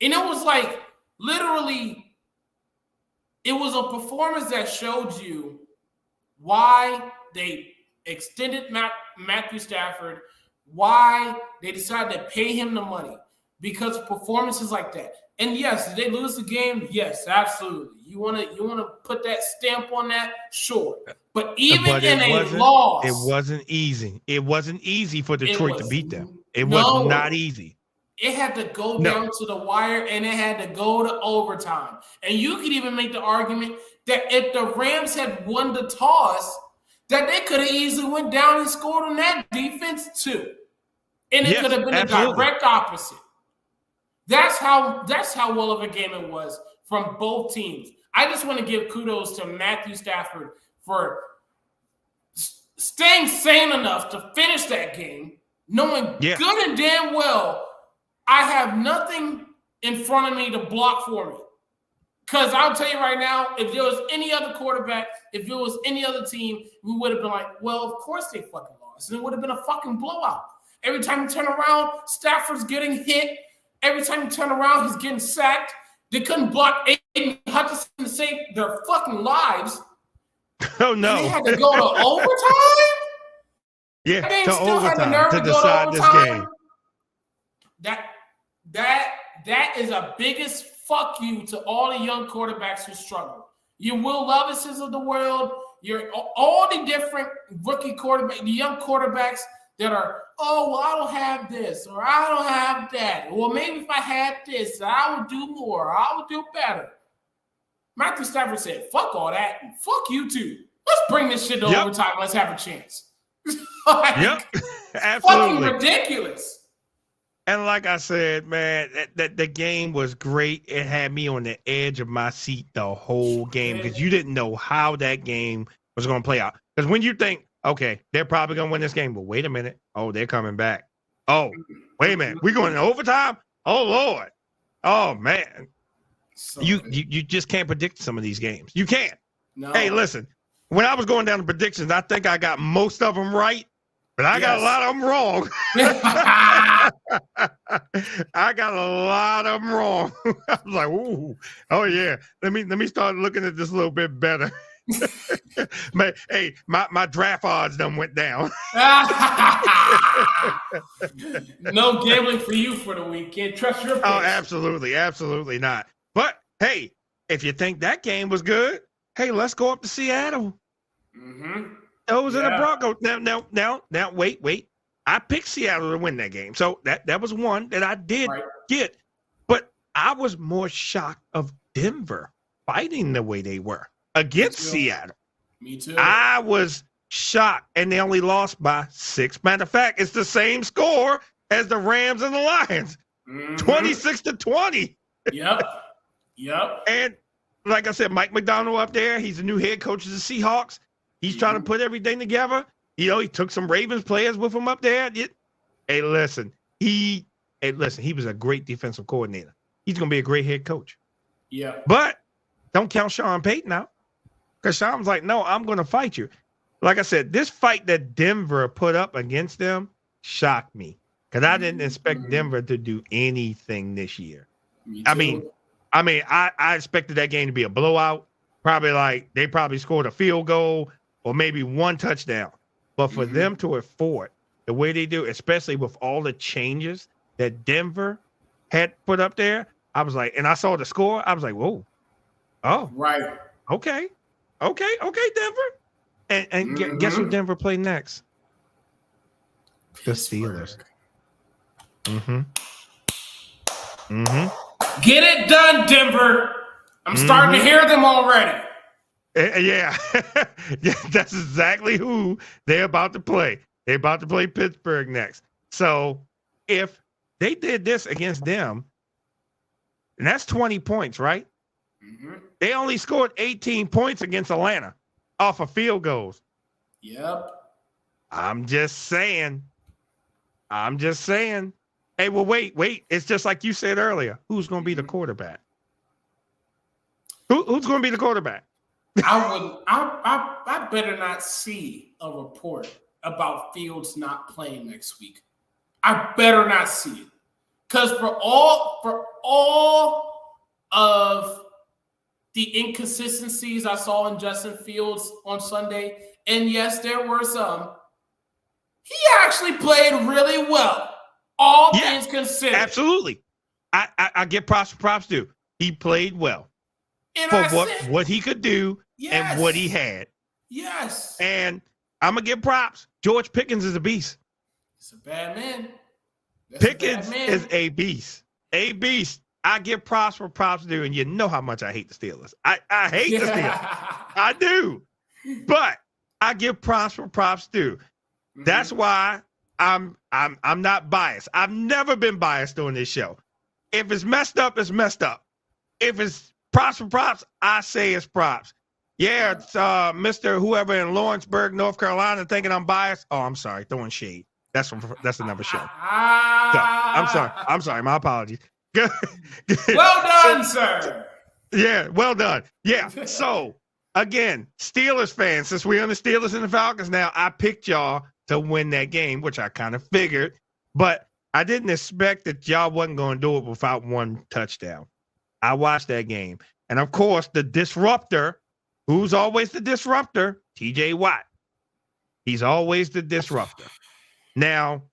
And it was like, literally, it was a performance that showed you why they extended Matthew Stafford, why they decided to pay him the money, because performances like that. And yes, did they lose the game? Yes, absolutely. You want to put that stamp on that? Sure. But in a loss, it wasn't easy. It wasn't easy for Detroit to beat them. It was not easy. It had to go down to the wire, and it had to go to overtime. And you could even make the argument that if the Rams had won the toss, that they could have easily went down and scored on that defense too. And it could have been a direct opposite. That's how well of a game it was from both teams. I just want to give kudos to Matthew Stafford for staying sane enough to finish that game, knowing good and damn well I have nothing in front of me to block for me. Because I'll tell you right now, if there was any other quarterback, if it was any other team, we would have been like, well, of course they fucking lost. And it would have been a fucking blowout. Every time you turn around, Stafford's getting hit. Every time you turn around, he's getting sacked. They couldn't block Aiden Hutchinson to save their fucking lives. Oh, no. And they had to go to overtime? Yeah, to overtime to decide this game. That is a biggest fuck you to all the young quarterbacks who struggle. Your Will Levises of the world, all the different rookie quarterbacks, the young quarterbacks that are, oh, well, I don't have this or I don't have that. Well, maybe if I had this, I would do more. I would do better. Matthew Stafford said, fuck all that. And fuck you too. Let's bring this shit to overtime. Let's have a chance. Absolutely. Fucking ridiculous. And like I said, man, that the game was great. It had me on the edge of my seat the whole game because you didn't know how that game was going to play out. Because when you think, okay, they're probably going to win this game, but wait a minute. Oh, they're coming back. Oh, wait a minute. We're going to overtime? Oh, Lord. Oh, man. So you just can't predict some of these games. You can't. No. Hey, listen, when I was going down the predictions, I think I got most of them right. But I got a lot of them wrong. I got a lot of them wrong. I was like, ooh, oh yeah. Let me start looking at this a little bit better. My draft odds done went down. No gambling for you for the weekend. Trust your picks. Oh, absolutely not. But hey, if you think that game was good, hey, let's go up to Seattle. Mm-hmm. Those are the Broncos. Now, wait. I picked Seattle to win that game, so that was one that I did get. But I was more shocked of Denver fighting the way they were against Seattle. Me too. I was shocked, and they only lost by 6. Matter of fact, it's the same score as the Rams and the Lions, 26-20. Yep. And like I said, Mike McDonald up there, he's the new head coach of the Seahawks. He's trying to put everything together. You know, he took some Ravens players with him up there. He was a great defensive coordinator. He's going to be a great head coach. Yeah. But don't count Sean Payton out, because Sean's like, no, I'm going to fight you. Like I said, this fight that Denver put up against them shocked me, because I didn't expect Denver to do anything this year. I mean, I expected that game to be a blowout. They probably scored a field goal or maybe one touchdown. But for them to afford the way they do, especially with all the changes that Denver had put up there, I was like, and I saw the score, I was like, whoa. Oh. Right. Okay, Denver. And guess who Denver played next? The Steelers. Get it done, Denver. I'm starting to hear them already. Yeah, that's exactly who they're about to play. They're about to play Pittsburgh next. So if they did this against them, and that's 20 points, right? They only scored 18 points against Atlanta off of field goals. Yep. I'm just saying. Hey, well, wait. It's just like you said earlier. Who's going to be the quarterback? Who's going to be the quarterback? I better not see a report about Fields not playing next week. I better not see it. Because for all of the inconsistencies I saw in Justin Fields on Sunday, and yes, there were some, he actually played really well. All things considered. Absolutely. I get props due. He played well. And for what he could do and what he had. Yes. And I'm going to give props. George Pickens is a beast. It's a bad man. Pickens is a beast. A beast. I give props for props due, and you know how much I hate the Steelers. I hate the Steelers. I do. But I give props for props due. That's why I'm not biased. I've never been biased on this show. If it's messed up, it's messed up. If it's props for props, I say it's props. Yeah, it's Mr. Whoever in Lawrenceburg, North Carolina, thinking I'm biased. Oh, I'm sorry, throwing shade. That's another show. So, I'm sorry. My apologies. Well done, sir. Yeah, well done. Yeah. So again, Steelers fans, since we're on the Steelers and the Falcons now, I picked y'all to win that game, which I kind of figured, but I didn't expect that y'all wasn't going to do it without one touchdown. I watched that game. And of course, the disruptor, who's always the disruptor, TJ Watt. He's always the disruptor. Now,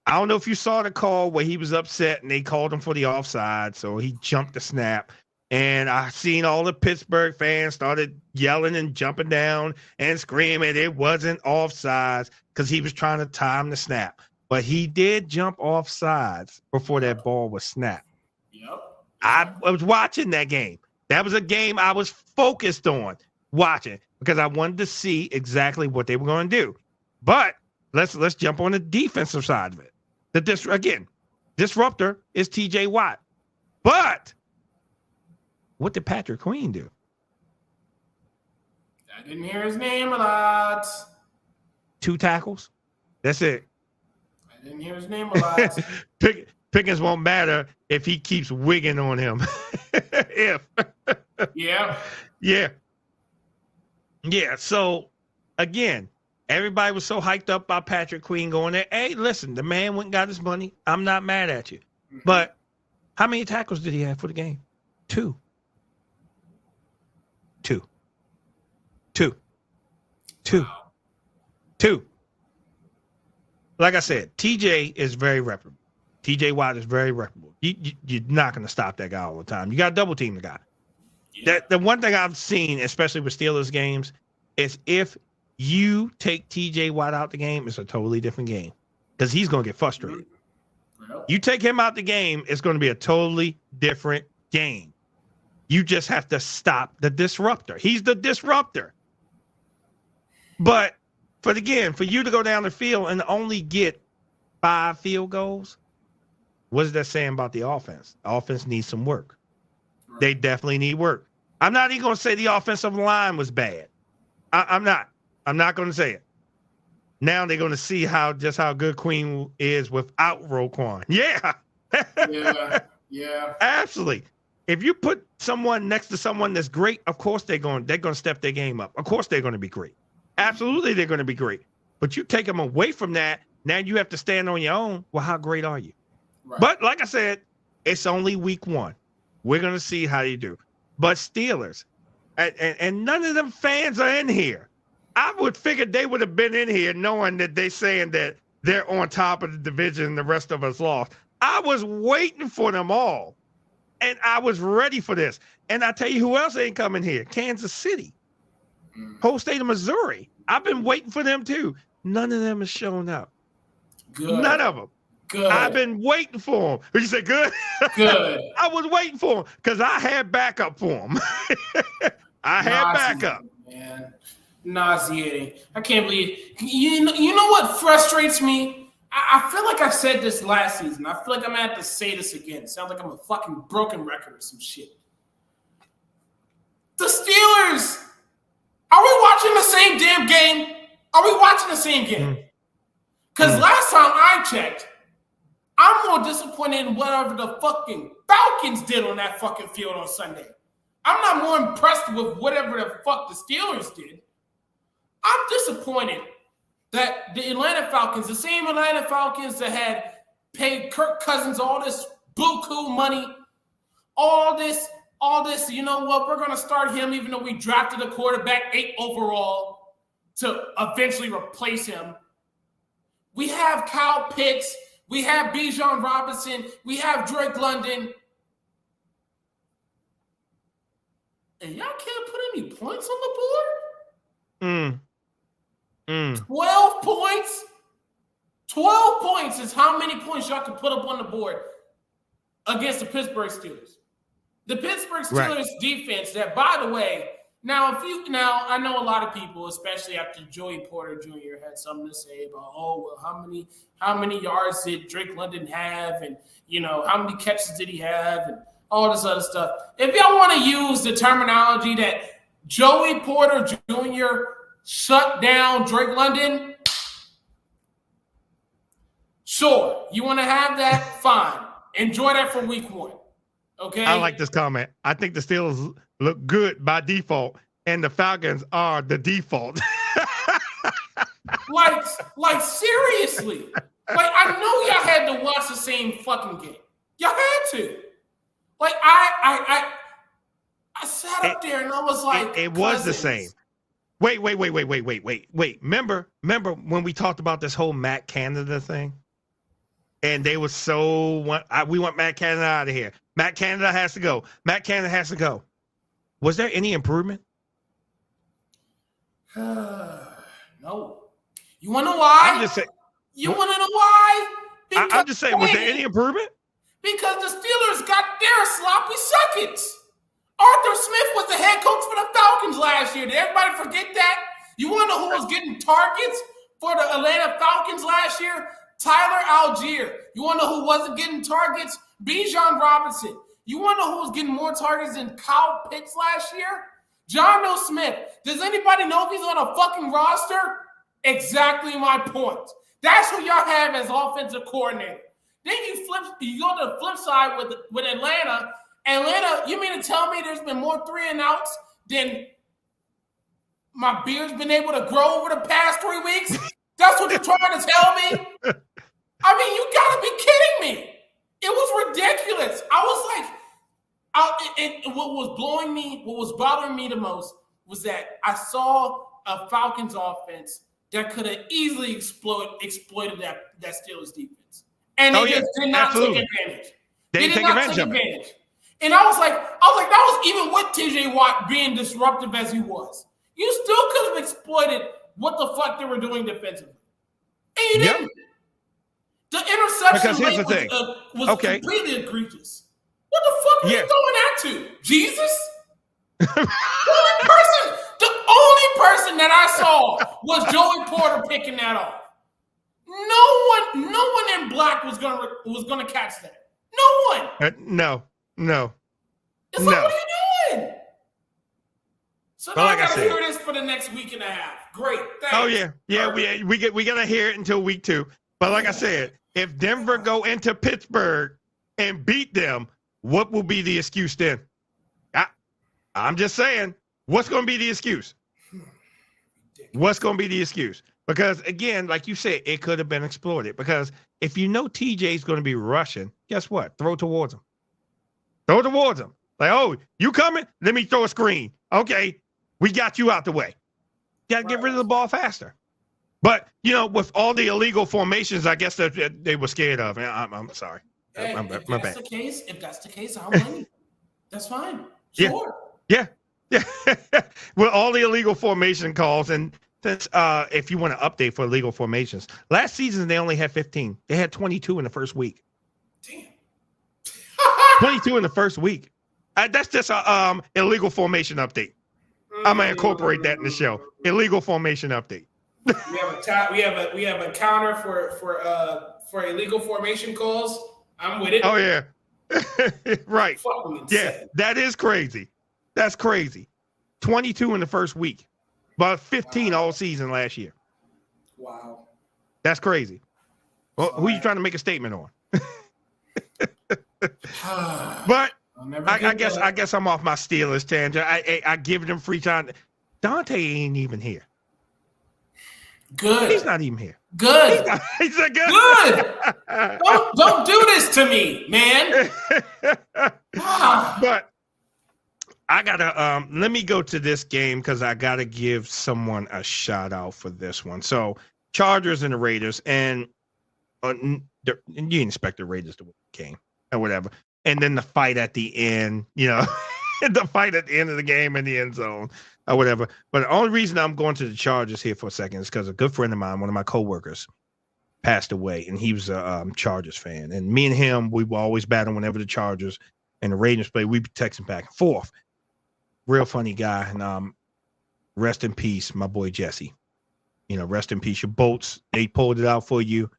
I don't know if you saw the call where he was upset and they called him for the offside, so he jumped the snap. And I seen all the Pittsburgh fans started yelling and jumping down and screaming it wasn't offsides because he was trying to time the snap. But he did jump offsides before that ball was snapped. Yep. I was watching that game. That was a game I was focused on watching because I wanted to see exactly what they were going to do. But let's jump on the defensive side of it. Disruptor is TJ Watt. But what did Patrick Queen do? I didn't hear his name a lot. 2 tackles. That's it. I didn't hear his name a lot. Pickens won't matter if he keeps wigging on him. Yeah. So again, everybody was so hyped up by Patrick Queen going there. Hey, listen, the man went and got his money. I'm not mad at you. But how many tackles did he have for the game? 2. Two. Like I said, TJ is very reputable. TJ Watt is very reputable. You're not going to stop that guy all the time. You got to double team the guy. Yeah. The one thing I've seen, especially with Steelers games, is if you take TJ Watt out the game, it's a totally different game because he's going to get frustrated. You take him out the game, it's going to be a totally different game. You just have to stop the disruptor. He's the disruptor. But for you to go down the field and only get 5 field goals, what is that saying about the offense? The offense needs some work. Right. They definitely need work. I'm not even going to say the offensive line was bad. I'm not going to say it. Now they're going to see how good Queen is without Roquan. Yeah. Yeah. Absolutely. If you put someone next to someone that's great, of course they're going to step their game up. Of course they're going to be great. Absolutely they're going to be great. But you take them away from that, now you have to stand on your own. Well, how great are you? Right. But like I said, it's only week 1. We're going to see how you do. But Steelers, and none of them fans are in here. I would figure they would have been in here knowing that they saying that they're on top of the division and the rest of us lost. I was waiting for them all. And I was ready for this. And I tell you who else ain't coming here? Kansas City. Whole state of Missouri. I've been waiting for them too. None of them has shown up. Good. None of them. Good. I've been waiting for them. You say good? Good. I was waiting for them because I had backup for them. I had backup. Man. Nauseating. I can't believe you know what frustrates me? I feel like I said this last season. I feel like I'm gonna have to say this again. It sounds like I'm a fucking broken record or some shit. The Steelers. Are we watching the same damn game? Are we watching the same game? Because last time I checked, I'm more disappointed in whatever the fucking Falcons did on that fucking field on Sunday. I'm not more impressed with whatever the fuck the Steelers did. I'm disappointed that the Atlanta Falcons, the same Atlanta Falcons that had paid Kirk Cousins all this buku money, all this, you know what, we're going to start him even though we drafted a quarterback 8 overall to eventually replace him. We have Kyle Pitts. We have Bijan Robinson. We have Drake London. And y'all can't put any points on the board? 12 points? 12 points is how many points y'all can put up on the board against the Pittsburgh Steelers. The Pittsburgh Steelers defense that, by the way, now I know a lot of people, especially after Joey Porter Jr. had something to say about, how many yards did Drake London have, and how many catches did he have, and all this other stuff. If y'all want to use the terminology that Joey Porter Jr. shut down Drake London, sure. You want to have that? Fine. Enjoy that for week 1. Okay. I like this comment. I think the Steelers look good by default, and the Falcons are the default. like seriously. Like, I know y'all had to watch the same fucking game. Y'all had to. Like, I sat up there and I was like, it was the same. Wait. Remember when we talked about this whole Matt Canada thing? And they were we want Matt Canada out of here. Matt Canada has to go. Matt Canada has to go. Was there any improvement? No. You want to know why? I'm just saying. You want to know why? I'm just saying, was there any improvement? Because the Steelers got their sloppy seconds. Arthur Smith was the head coach for the Falcons last year. Did everybody forget that? You want to know who was getting targets for the Atlanta Falcons last year? Tyler Algier. You want to know who wasn't getting targets? Bijan Robinson. You want to know who was getting more targets than Kyle Pitts last year? Jonnu Smith. Does anybody know if he's on a fucking roster? Exactly my point. That's who y'all have as offensive coordinator. Then you go to the flip side with Atlanta. Atlanta, you mean to tell me there's been more 3-and-outs than my beard's been able to grow over the past 3 weeks? That's what you're trying to tell me? I mean, you gotta be kidding me. It was ridiculous. I was like, what was bothering me the most was that I saw a Falcons offense that could have easily exploited that Steelers defense. And they just did not take advantage. They didn't take advantage of it. And I was like, that was even with TJ Watt being disruptive as he was. You still could have exploited what the fuck they were doing defensively. And you didn't. The interception rate was completely egregious. What the fuck are you throwing that to? Jesus? The only person that I saw was Joey Porter picking that off. No one in black was gonna catch that. No one. No. It's like, what are you doing? So now I gotta hear this for the next week and a half. Great. Thanks. Oh yeah. We gotta hear it until week 2. But like I said, if Denver go into Pittsburgh and beat them, what will be the excuse then? I'm just saying, what's going to be the excuse? What's going to be the excuse? Because, again, like you said, it could have been exploited. Because if you know TJ's going to be rushing, guess what? Throw towards him. Throw towards him. Like, oh, you coming? Let me throw a screen. Okay, we got you out the way. You got to get rid of the ball faster. But, with all the illegal formations, I guess that they were scared of. I'm sorry. Hey, if that's the case, I'll win. That's fine. Sure. Yeah. With all the illegal formation calls, and since if you want to update for illegal formations, last season they only had 15. They had 22 in the first week. Damn. 22 in the first week. That's just a illegal formation update. I'm gonna incorporate that in the show. Illegal formation update. We have a counter for illegal formation calls. I'm with it. Oh yeah. Right. Yeah, that is crazy. That's crazy. 22 in the first week, but 15 all season last year. Wow. That's crazy. Well, who are you trying to make a statement on? But I guess I'm off my Steelers tangent. I give them free time. Dante ain't even here. Good. He's not even here. Good. He's good. Don't do this to me, man. But I gotta let me go to this game because I gotta give someone a shout out for this one. So Chargers and the Raiders, and you expect the Raiders to win the game or whatever, and then the fight at the end, the fight at the end of the game in the end zone or whatever. But the only reason I'm going to the Chargers here for a second is because a good friend of mine, one of my coworkers, passed away, and he was a Chargers fan. And me and him, we were always battling whenever the Chargers and the Raiders played. We'd be texting back and forth. Real funny guy. And rest in peace, my boy Jesse. Rest in peace. Your Bolts, they pulled it out for you.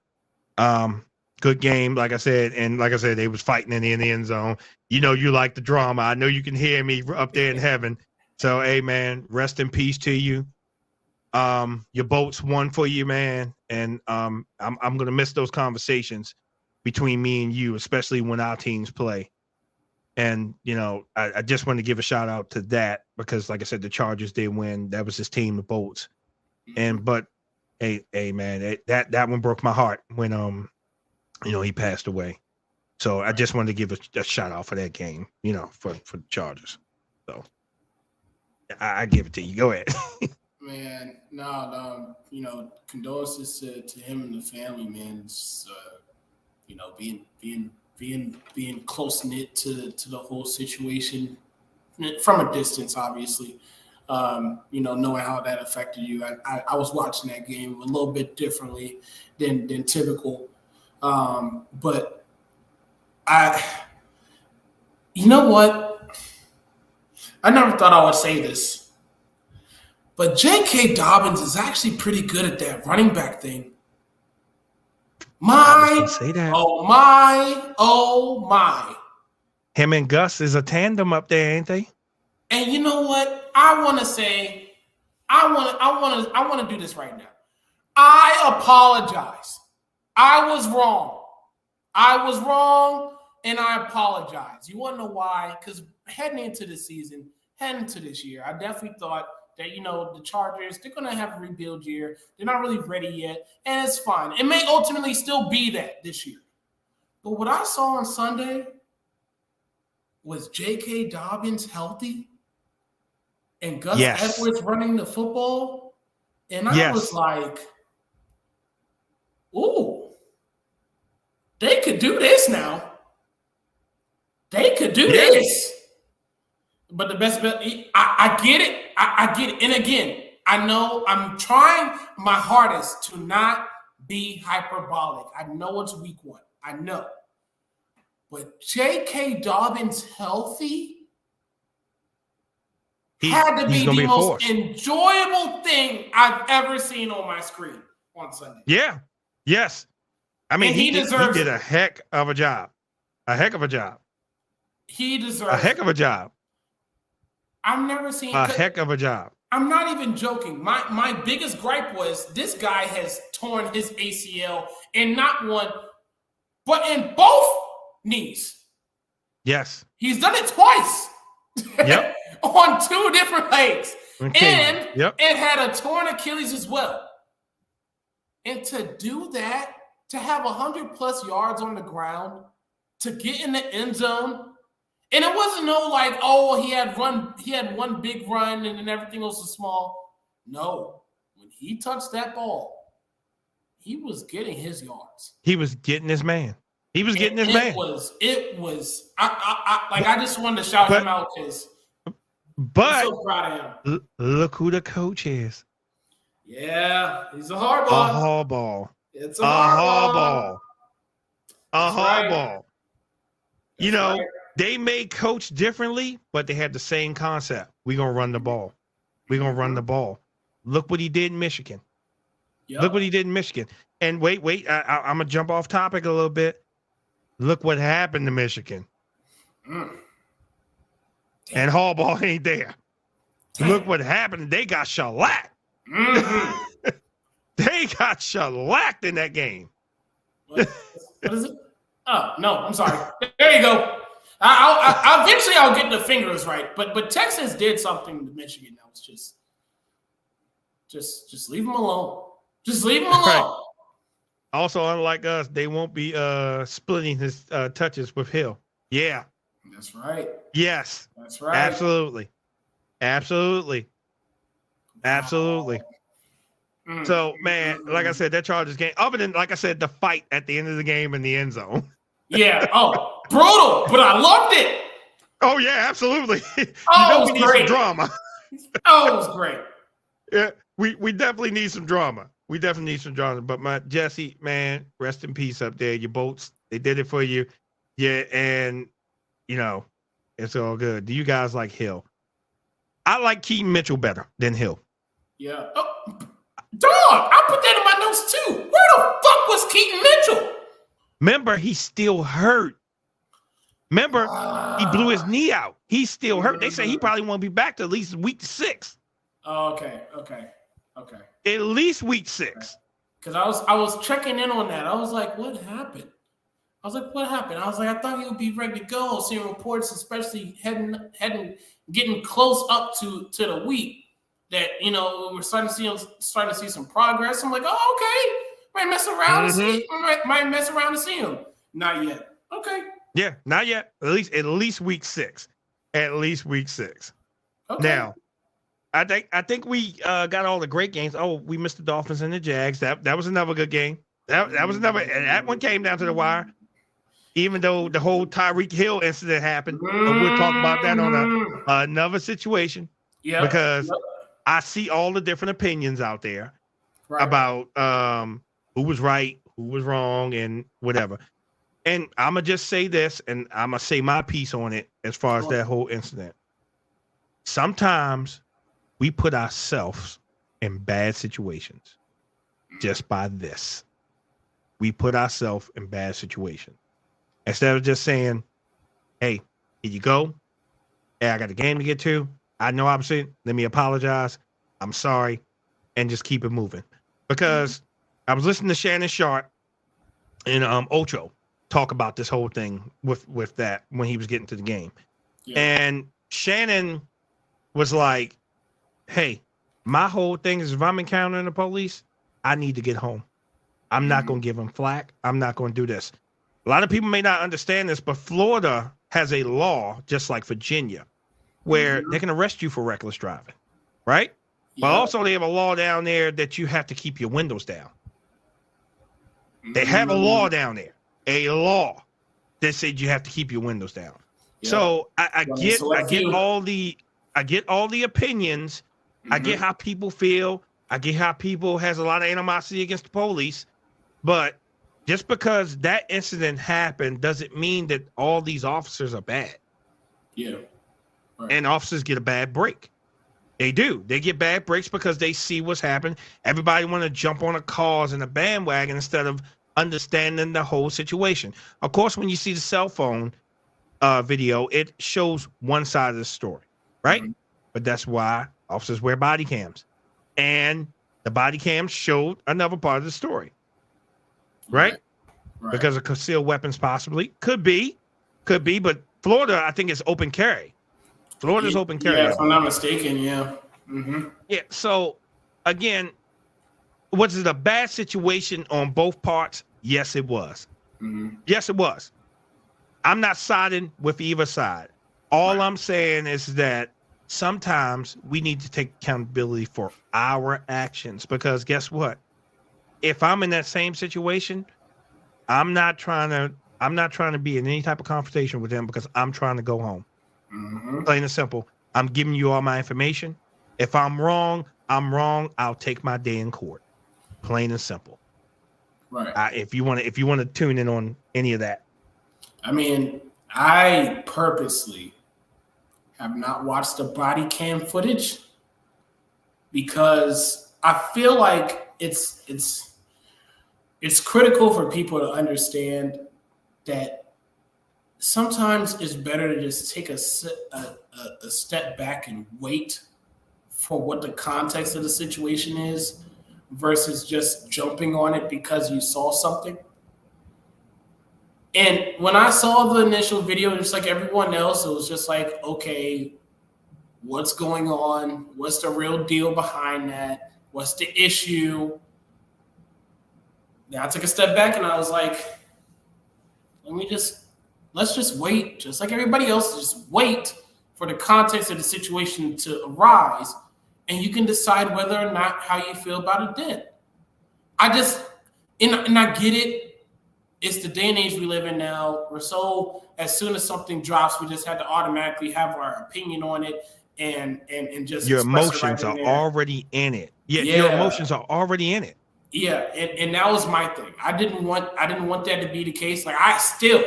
Good game, like I said. And like I said, they was fighting in the end zone. You like the drama. I know you can hear me up there in heaven. So, hey, man, rest in peace to you. Your Bolts won for you, man. And I'm going to miss those conversations between me and you, especially when our teams play. And, I just want to give a shout out to that because, like I said, the Chargers did win. That was his team, the Bolts. But hey, man, that one broke my heart when, he passed away. So I just wanted to give a shout out for that game, for the Chargers. So I give it to you. Go ahead. Man, no, condolences to him and the family, man. It's, being close knit to the whole situation from a distance, obviously. Knowing how that affected you. I was watching that game a little bit differently than typical. But you know what? I never thought I would say this, but J.K. Dobbins is actually pretty good at that running back thing. Oh my. Him and Gus is a tandem up there, ain't they? And you know what? I want to say, I want to do this right now. I apologize. I was wrong, and I apologize. You want to know why? Because heading into the season, heading into this year, I definitely thought that, the Chargers, they're going to have a rebuild year. They're not really ready yet, and it's fine. It may ultimately still be that this year. But what I saw on Sunday was J.K. Dobbins healthy. and Gus Edwards running the football. And I was like, ooh, they could do this now. They could do this. But the best bet, I get it. I get it. And again, I know I'm trying my hardest to not be hyperbolic. I know it's week 1. I know. But J.K. Dobbins healthy had to be the most enjoyable thing I've ever seen on my screen on Sunday. Yeah. Yes. I mean, he did a heck of a job. A heck of a job. He deserves a heck of a job. I've never seen a heck of a job. I'm not even joking. My biggest gripe was this guy has torn his ACL in not one, but in both knees. Yes. He's done it twice. Yep. On 2 different legs. Okay. And it had a torn Achilles as well. And to do that, to have 100+ yards on the ground, to get in the end zone, and it wasn't he had one big run and then everything else was small. No. When he touched that ball, he was getting his yards. He was getting his man. He was getting his man. I just wanted to shout him out because I'm so proud of him. Look who the coach is. Yeah, he's a hardball. A hardball. It's a hardball. A hardball. You know, they may coach differently, but they had the same concept. We're going to run the ball. We're going to run the ball. Look what he did in Michigan. Yep. Look what he did in Michigan. And wait. I'm going to jump off topic a little bit. Look what happened to Michigan. And Harbaugh ain't there. Damn. Look what happened. They got shellacked. Mm-hmm. They got shellacked in that game. What is it? Oh, no, I'm sorry. There you go. Eventually I'll get the fingers right. But Texas did something to Michigan that was just leave them alone. Just leave them alone. Right. Also, unlike us, they won't be splitting his touches with Hill. Yeah. That's right. Yes. That's right. Absolutely. So, man, like I said, that Chargers game, other than, like I said, the fight at the end of the game in the end zone. Yeah. Oh, brutal, but I loved it. Oh, yeah, absolutely. Oh, we need some drama. Oh, it was great. Yeah, we definitely need some drama. But my Jesse, man, rest in peace up there. Your Bolts, they did it for you. Yeah, and, it's all good. Do you guys like Hill? I like Keaton Mitchell better than Hill. Yeah. Oh, dog, I put that in my notes too. Where the fuck was Keaton Mitchell? Remember, he's still hurt. Remember, he blew his knee out. He's still hurt. They say he probably won't be back to at least week 6. Oh, okay. At least week 6. Because I was checking in on that. I was like, what happened? I was like, I thought he would be ready to go. Seeing reports, especially getting close up to the week that we're starting to see some progress. I'm like, oh, okay. Might mess around to see him. Not yet. Okay. Yeah, not yet. At least week 6. At least week 6. Okay. Now, I think we got all the great games. Oh, we missed the Dolphins and the Jags. That was another good game. That was another. And that one came down to the wire. Even though the whole Tyreek Hill incident happened, but we'll talk about that on another situation. Yeah. Because I see all the different opinions out there about who was right, who was wrong, and whatever. And I'm going to just say this, and I'm going to say my piece on it as far as that whole incident. Sometimes we put ourselves in bad situations just by this. We put ourselves in bad situations. Instead of just saying, hey, here you go. Hey, I got a game to get to. I know I'm sick. Let me apologize. I'm sorry. And just keep it moving. Because I was listening to Shannon Sharp and Ocho talk about this whole thing with that when he was getting to the game. Yeah. And Shannon was like, hey, my whole thing is if I'm encountering the police, I need to get home. I'm not going to give them flack. I'm not going to do this. A lot of people may not understand this, but Florida has a law, just like Virginia, where they can arrest you for reckless driving, right? But also they have a law down there that you have to keep your windows down. They have a law down there, a law that said you have to keep your windows down. So I get all the opinions. I get how people feel. I get how people has a lot of animosity against the police, but just because that incident happened doesn't mean that all these officers are bad. Yeah. Right. And officers get a bad break. They do. They get bad breaks because they see what's happened. Everybody want to jump on a cause and a bandwagon instead of understanding the whole situation. Of course, when you see the cell phone video, it shows one side of the story, right? But that's why officers wear body cams. And the body cams showed another part of the story, right? Because of concealed weapons possibly. Could be. But Florida, I think, is open carry. Florida's open carry. Yeah, if I'm not mistaken, yeah. Yeah, so, again, was it a bad situation on both parts? Yes, it was. Yes, it was. I'm not siding with either side. All I'm saying is that sometimes we need to take accountability for our actions, because guess what? If I'm in that same situation, I'm not trying to be in any type of confrontation with them, because I'm trying to go home. Plain and simple. I'm giving you all my information. If I'm wrong, I'm wrong. I'll take my day in court. Plain and simple. Right. If you want to tune in on any of that. I mean, I purposely have not watched the body cam footage because I feel like it's critical for people to understand that sometimes it's better to just take a step back and wait for what the context of the situation is versus just jumping on it because you saw something. And when I saw the initial video, just like everyone else, it was just like, okay, what's going on? What's the real deal behind that? What's the issue? Then I took a step back and I was like, let's just wait, just like everybody else, just wait for the context of the situation to arise, and you can decide whether or not how you feel about it then. I get it. It's the day and age we live in now. We're so, as soon as something drops, we just have to automatically have our opinion on it and just your emotions are already in it. Yeah, your emotions are already in it. Yeah, and that was my thing. I didn't want that to be the case. Like, I still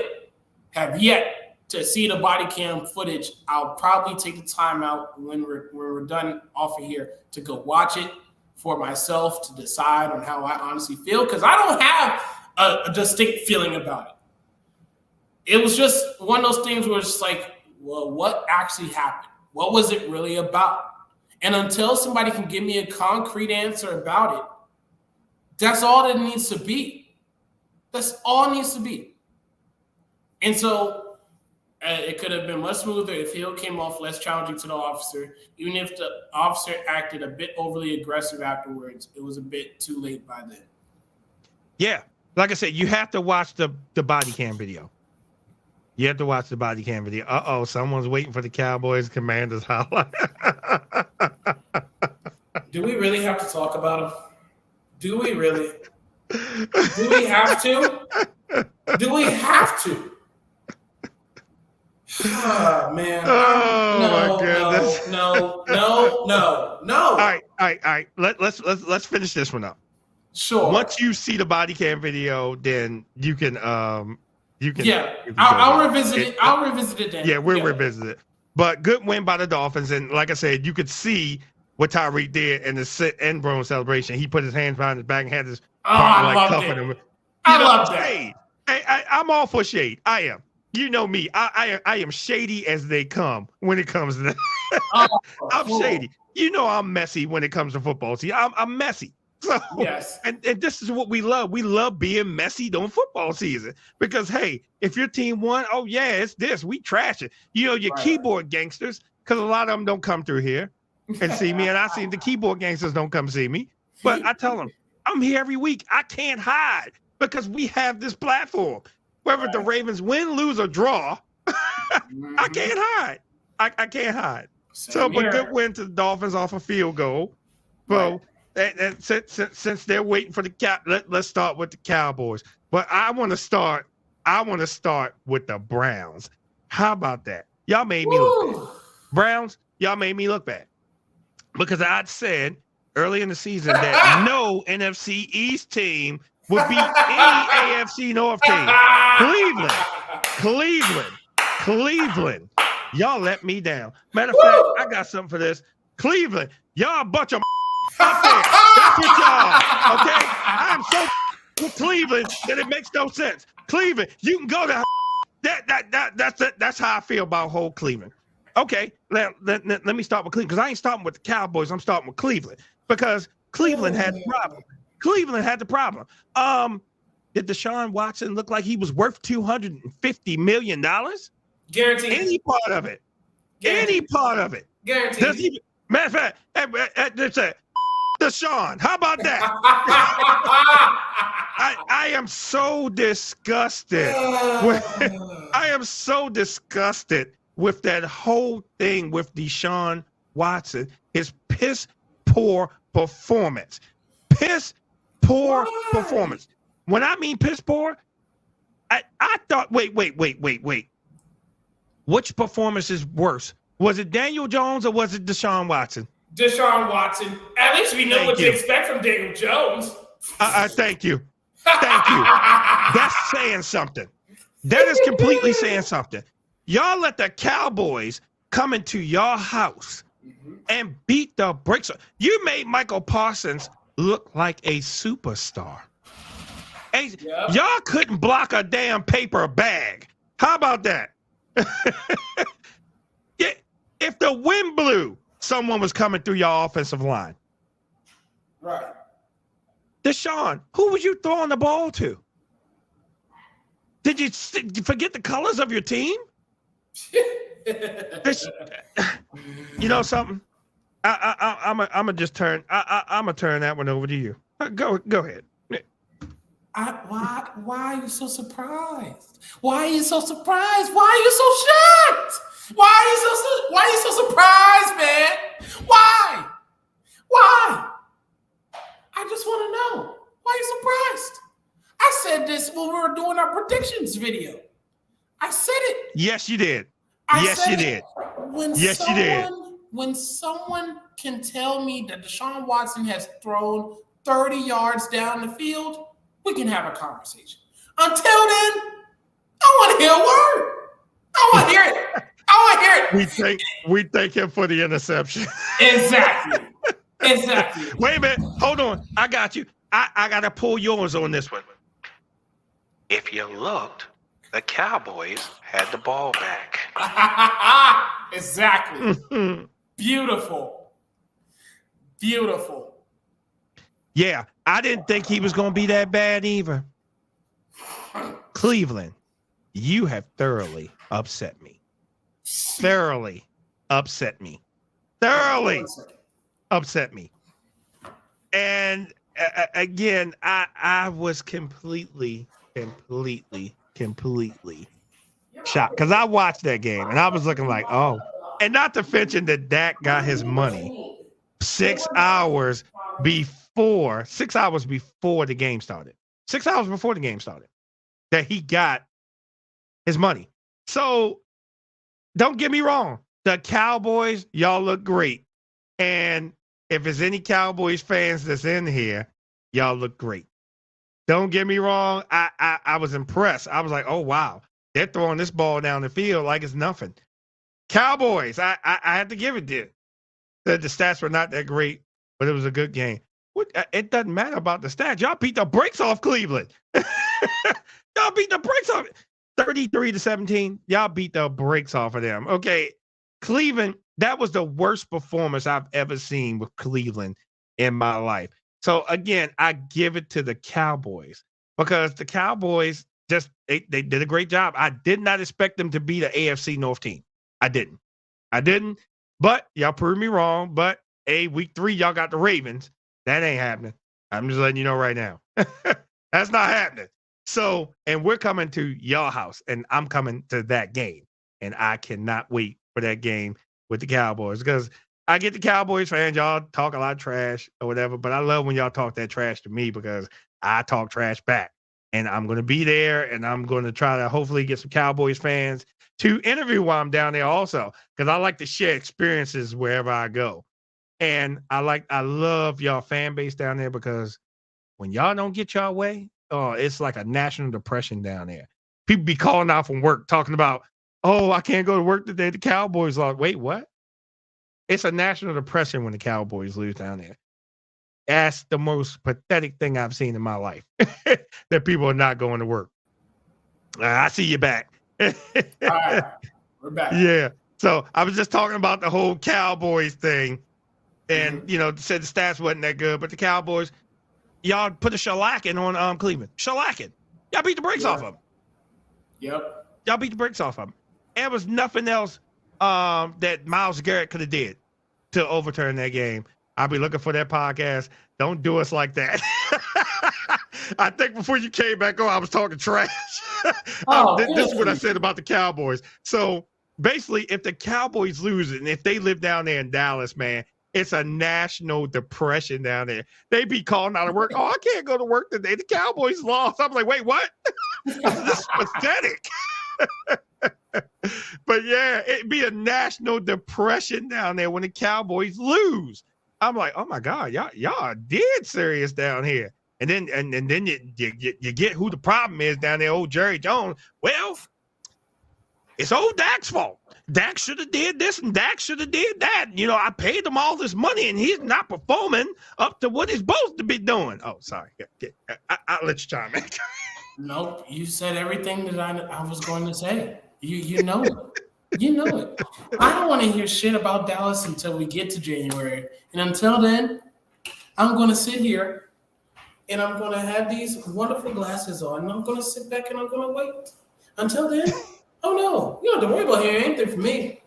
have yet to see the body cam footage. I'll probably take the time out when we're done off of here to go watch it for myself to decide on how I honestly feel, because I don't have a distinct feeling about it. It was just one of those things where it's just like, well, what actually happened? What was it really about? And until somebody can give me a concrete answer about it, that's all it needs to be. That's all it needs to be. And so it could have been much smoother if Hill came off less challenging to the officer. Even if the officer acted a bit overly aggressive afterwards, it was a bit too late by then. Yeah. Like I said, you have to watch the body cam video. You have to watch the body cam video. Uh-oh, someone's waiting for the Cowboys Commanders highlight. Do we really have to talk about them? Do we really? Do we have to? Do we have to? Oh, man. Oh, my goodness. No. All right. Let's finish this one up. Sure. Once you see the body cam video, then you can Yeah, I'll revisit it. I'll revisit it then. Yeah, we'll revisit it. But good win by the Dolphins, and like I said, you could see what Tyreek did in the end zone celebration. He put his hands behind his back and had his partner like cuffing him. I love that. I'm all for shade. I am. You know me. I am shady as they come when it comes to that. I'm shady. You know I'm messy when it comes to football. See, I'm messy. So, yes. And this is what we love. We love being messy during football season because, hey, if your team won, oh, yeah, it's this. We trash it. You know, your keyboard gangsters, because a lot of them don't come through here and see me. And I see the keyboard gangsters don't come see me. But I tell them, I'm here every week. I can't hide because we have this platform. Whether the Ravens win, lose, or draw, I can't hide. I can't hide. Same So, but here. good win to the Dolphins off a field goal. Right. So, and since they're waiting for the let's start with the Cowboys. But I want to start with the Browns. How about that? Y'all made me look bad. Browns, y'all made me look bad. Because I'd said early in the season that no NFC East team would beat any AFC North team. Cleveland. Y'all let me down. Matter of fact, I got something for this. Cleveland, y'all a bunch of up there. That's what y'all. Okay, I'm so with Cleveland that it makes no sense. Cleveland, you can go to that's how I feel about whole Cleveland. Okay, let me start with Cleveland because I ain't starting with the Cowboys. I'm starting with Cleveland because Cleveland had the problem. Did Deshaun Watson look like he was worth $250 million? Guaranteed. Any part of it. Guaranteed. Matter of fact, it's a Deshaun. How about that? I am so disgusted. I am so disgusted with that whole thing with Deshaun Watson. His piss poor performance. Performance. When I mean piss poor, I thought, wait. Which performance is worse? Was it Daniel Jones or was it Deshaun Watson? Deshaun Watson. At least we know what to expect from Daniel Jones. Thank you. That's saying something. That is completely saying something. Y'all let the Cowboys come into your house and beat the brakes. You made Michael Parsons look like a superstar. Y'all couldn't block a damn paper bag. How about that? If the wind blew, someone was coming through your offensive line. Right. Deshaun, who was you throwing the ball to? Did you forget the colors of your team? You know something? I'm gonna just turn. I'm gonna turn that one over to you. Go ahead. Why are you so surprised? Why are you so shocked? Why are you so surprised, man? Why? I just want to know. Why are you surprised? I said this when we were doing our predictions video. I said it. Yes, you did. When someone can tell me that Deshaun Watson has thrown 30 yards down the field, we can have a conversation. Until then, I want to hear a word. I want to hear it. We thank him for the interception. Exactly. Wait a minute. Hold on. I got you. I got to pull yours on this one. If you looked, the Cowboys had the ball back. Exactly. Beautiful. Yeah, I didn't think he was going to be that bad either. Cleveland, you have thoroughly upset me. And again, I was completely shocked because I watched that game and I was looking like, oh, and not to mention that Dak got his money 6 hours before the game started. 6 hours before the game started, that he got his money. So don't get me wrong. The Cowboys, y'all look great. And if there's any Cowboys fans that's in here, y'all look great. Don't get me wrong. I was impressed. I was like, oh, wow. They're throwing this ball down the field like it's nothing. Cowboys, I had to give it to. The stats were not that great, but it was a good game. It doesn't matter about the stats. Y'all beat the brakes off Cleveland. Y'all beat the brakes off 33-17. Y'all beat the brakes off of them. Okay, Cleveland, that was the worst performance I've ever seen with Cleveland in my life. So again, I give it to the Cowboys because the Cowboys they did a great job. I did not expect them to be the AFC North team. I didn't. But y'all proved me wrong. But week 3, y'all got the Ravens. That ain't happening. I'm just letting you know right now. That's not happening. So, and we're coming to your house, and I'm coming to that game, and I cannot wait for that game with the Cowboys because I get the Cowboys fans. Y'all talk a lot of trash or whatever, but I love when y'all talk that trash to me because I talk trash back. And I'm going to be there, and I'm going to try to hopefully get some Cowboys fans to interview while I'm down there also because I like to share experiences wherever I go. And I love y'all fan base down there because when y'all don't get y'all way, oh, it's like a national depression down there. People be calling out from work talking about, oh, I can't go to work today. The Cowboys lost. Wait, what? It's a national depression when the Cowboys lose down there. That's the most pathetic thing I've seen in my life, that people are not going to work. I see you back. All right, we're back. Yeah. So I was just talking about the whole Cowboys thing and, said the stats wasn't that good, but the Cowboys, y'all put a shellacking on Cleveland. Shellacking. Y'all beat the brakes off them. Yep. Y'all beat the brakes off them. There was nothing else that Myles Garrett could have did to overturn that game. I'll be looking for that podcast. Don't do us like that. I think before you came back on, I was talking trash. This is what I said about the Cowboys. So basically, if the Cowboys lose it, and if they live down there in Dallas, man, it's a national depression down there. They be calling out of work. Oh, I can't go to work today. The Cowboys lost. I'm like, wait, what? This is pathetic. But yeah, it'd be a national depression down there when the Cowboys lose. I'm like, oh my God, y'all dead serious down here. And then you get who the problem is down there, old Jerry Jones. Well, it's old Dak's fault. Dak should have did this and Dak should have did that. I paid him all this money and he's not performing up to what he's supposed to be doing. Oh, sorry. I'll let you chime in. Nope, you said everything that I was going to say. You know it. You know it. I don't want to hear shit about Dallas until we get to January. And until then, I'm going to sit here and I'm going to have these wonderful glasses on and I'm going to sit back and I'm going to wait. Until then, oh no, you don't have to worry about hearing anything from me.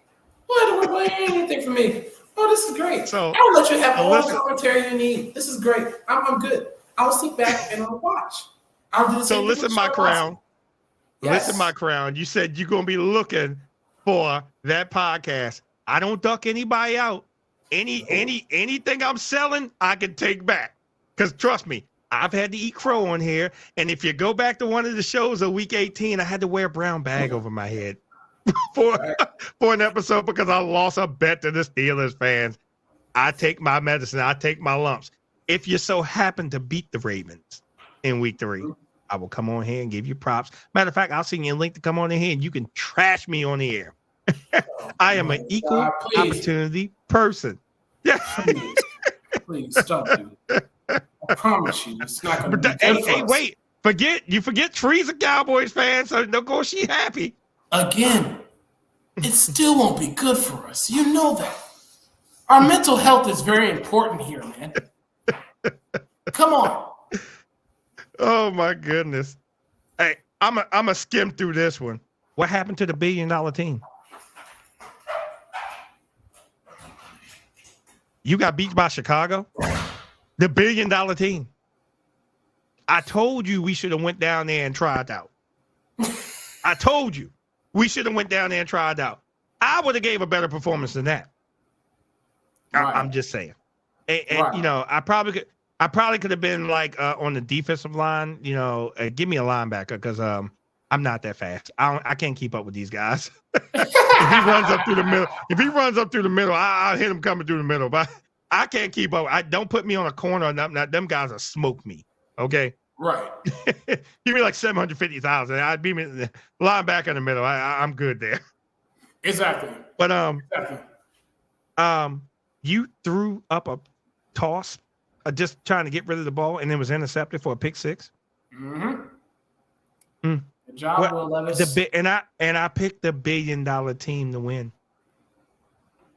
You don't have to worry about hearing anything from me. Oh, this is great. So, I'll let you have all the commentary you need. This is great. I'm good. I'll sit back and I'll watch. So listen, my crown. Yes. Listen, my crown. You said you're going to be looking for that podcast. I don't duck anybody out. Anything I'm selling, I can take back. Because trust me, I've had to eat crow on here. And if you go back to one of the shows of week 18, I had to wear a brown bag over my head for an episode because I lost a bet to the Steelers fans. I take my medicine. I take my lumps. If you so happen to beat the Ravens in week 3, I will come on here and give you props. Matter of fact, I'll send you a link to come on in here and you can trash me on the air. I am an equal opportunity person. Yeah. Please stop it. I promise you, it's not going to be good for us. Wait. You forget Tree's a Cowboys fan, so no go she happy. Again, it still won't be good for us. You know that. Our mental health is very important here, man. Come on. Oh my goodness. Hey, I'm a skim through this one. What happened to the $1 billion team? You got beat by Chicago? The $1 billion team. I told you we should have went down there and tried out. I told you we should have went down there and tried out. I would have gave a better performance than that. Right. I'm just saying. And right. I probably could have been like on the defensive line, give me a linebacker because I'm not that fast. I can't keep up with these guys. If he runs up through the middle, I'll hit him coming through the middle. But I can't keep up. Don't put me on a corner or nothing. Them guys will smoke me. Okay. Right. Give me like 750,000. I'd be the linebacker in the middle. I'm good there. Exactly. But you threw up a toss, just trying to get rid of the ball, and it was intercepted for a pick six. Mm-hmm. Good job, Will Levis. And I picked the $1 billion team to win,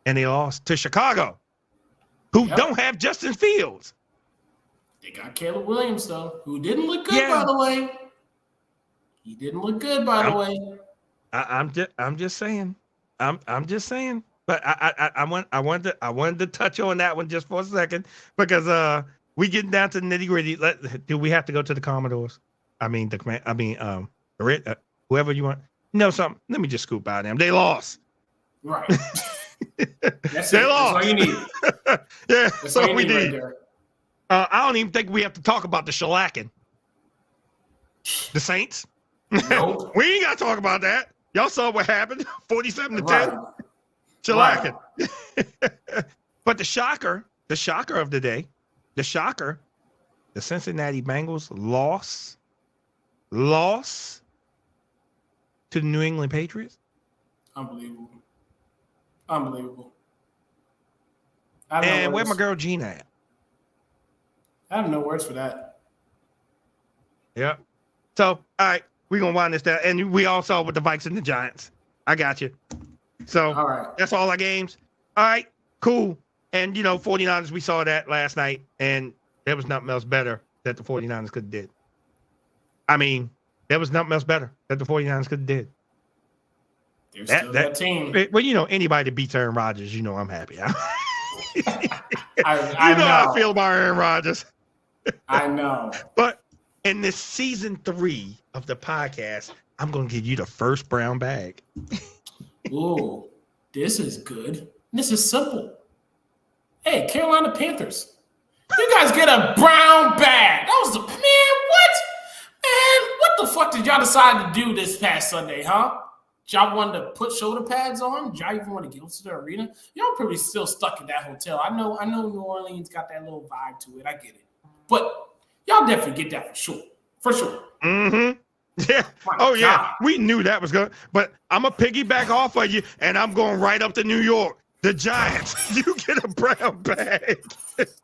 and they lost to Chicago, who don't have Justin Fields. They got Caleb Williams though, who didn't look good by the way. He didn't look good by the way. I'm just saying. I'm just saying. But I wanted to touch on that one just for a second because we getting down to the nitty gritty. Do we have to go to the Commodores? Whoever you want. Something. Let me just scoop by them. They lost. Right. That's They it. lost. That's all you need. Yeah, That's all you need right need. there. I don't even think we have to talk about the shellacking. The Saints. Nope. We ain't got to talk about that. Y'all saw what happened. 47-10. Right. Shellacking. But the shocker of the day, the Cincinnati Bengals lost to the New England Patriots. Unbelievable. And where my girl Gina at? I have no words for that. Yeah. So, all right, we're going to wind this down. And we all saw with the Vikes and the Giants. I got you. So, All right. That's all our games. All right, cool. And, 49ers, we saw that last night, and there was nothing else better that the 49ers could have did. I mean, there was nothing else better that the 49ers could have did. They're still that team. Well, anybody that beats Aaron Rodgers, I'm happy. I know how I feel about Aaron Rodgers. I know. But in this season 3 of the podcast, I'm going to give you the first brown bag. Ooh, this is good. This is simple. Hey, Carolina Panthers, you guys get a brown bag. That was what? Man, what the fuck did y'all decide to do this past Sunday, huh? Y'all wanted to put shoulder pads on? Y'all even want to go to the arena? Y'all probably still stuck in that hotel. I know New Orleans got that little vibe to it. I get it. But y'all definitely get that for sure. For sure. Mm-hmm. Yeah. God. Yeah. We knew that was good. But I'm going to piggyback off of you, and I'm going right up to New York. The Giants. You get a brown bag.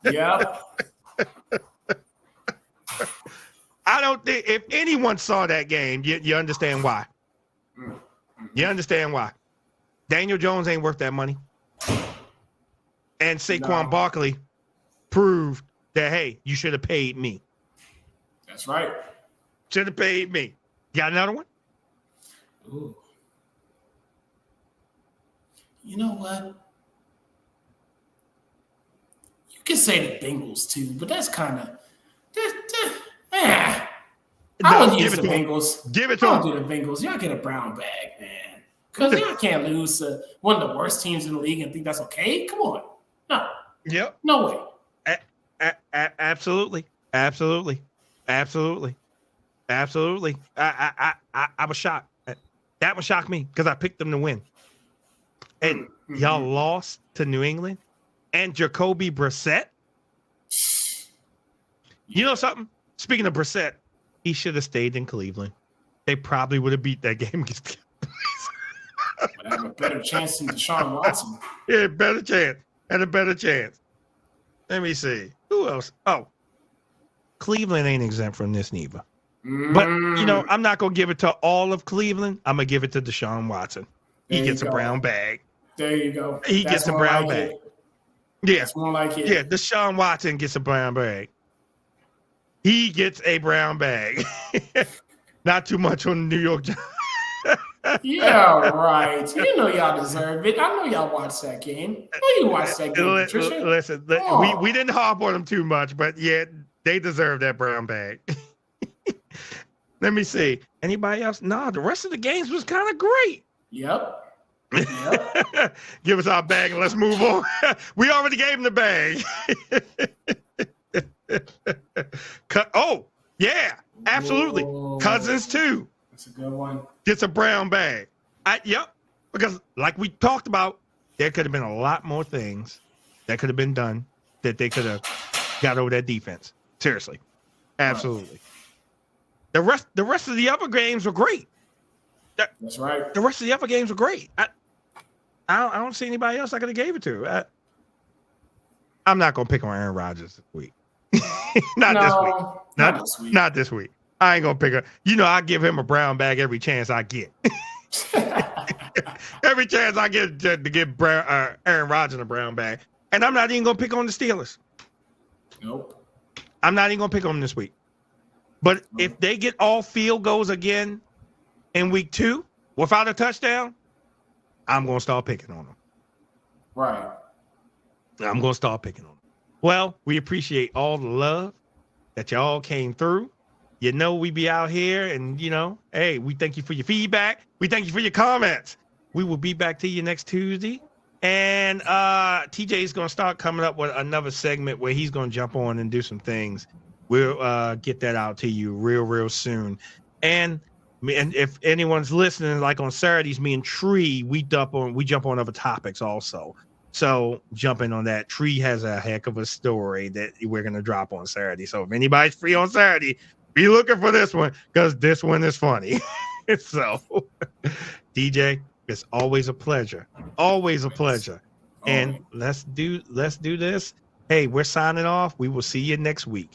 Yeah. I don't think if anyone saw that game, you understand why. You understand why. Daniel Jones ain't worth that money. And Saquon Barkley proved that, hey, you should have paid me. That's right. Should have paid me. Got another one? Ooh. You know what? You can say the Bengals too, but that's kind of I would use the Bengals. Give it to them. I'll do the Bengals. Y'all get a brown bag, man. Because y'all can't lose to one of the worst teams in the league and think that's okay. Come on. No. Yep. No way. Absolutely. I was shocked. That one shocked me because I picked them to win. And y'all lost to New England and Jacoby Brissett. You know something? Speaking of Brissett, he should have stayed in Cleveland. They probably would have beat that game against the Cowboys. But I have a better chance than Deshaun Watson. Yeah, better chance. And a better chance. Let me see. Who else? Oh, Cleveland ain't exempt from this neither. But, I'm not going to give it to all of Cleveland. I'm going to give it to Deshaun Watson. He gets a brown bag. There you go. He gets a brown bag. Yeah. That's more like it. Yeah, Deshaun Watson gets a brown bag. He gets a brown bag. Not too much on the New York Giants. Yeah, right. You know y'all deserve it. I know y'all watched that game. I know you watched that game, Patricia. Listen, we didn't harp on them too much, but yeah, they deserve that brown bag. Let me see. Anybody else? No, the rest of the games was kind of great. Yep. Give us our bag and let's move on. We already gave him the bag. Oh, yeah, absolutely. Whoa. Cousins, too. That's a good one. Gets a brown bag. Yep. Because like we talked about, there could have been a lot more things that could have been done that they could have got over that defense. Seriously. Absolutely. Right. The rest of the other games were great. That's right. The rest of the other games were great. I don't see anybody else I could have gave it to. I'm not going to pick on Aaron Rodgers this week. Not this week. I ain't going to pick her. I give him a brown bag every chance I get. Every chance I get to give Aaron Rodgers a brown bag. And I'm not even going to pick on the Steelers. Nope. I'm not even going to pick on them this week. But if they get all field goals again in week 2 without a touchdown, I'm going to start picking on them. Right. I'm going to start picking on them. Well, we appreciate all the love that y'all came through. We be out here and, hey, we thank you for your feedback. We thank you for your comments. We will be back to you next Tuesday. And TJ is going to start coming up with another segment where he's going to jump on and do some things. We'll get that out to you real soon. And if anyone's listening, like on Saturdays, me and Tree, we jump on other topics also. So jumping on that, Tree has a heck of a story that we're going to drop on Saturday. So if anybody's free on Saturday, be looking for this one because this one is funny. So DJ, it's always a pleasure. Always a pleasure. And let's do this. Hey, we're signing off. We will see you next week.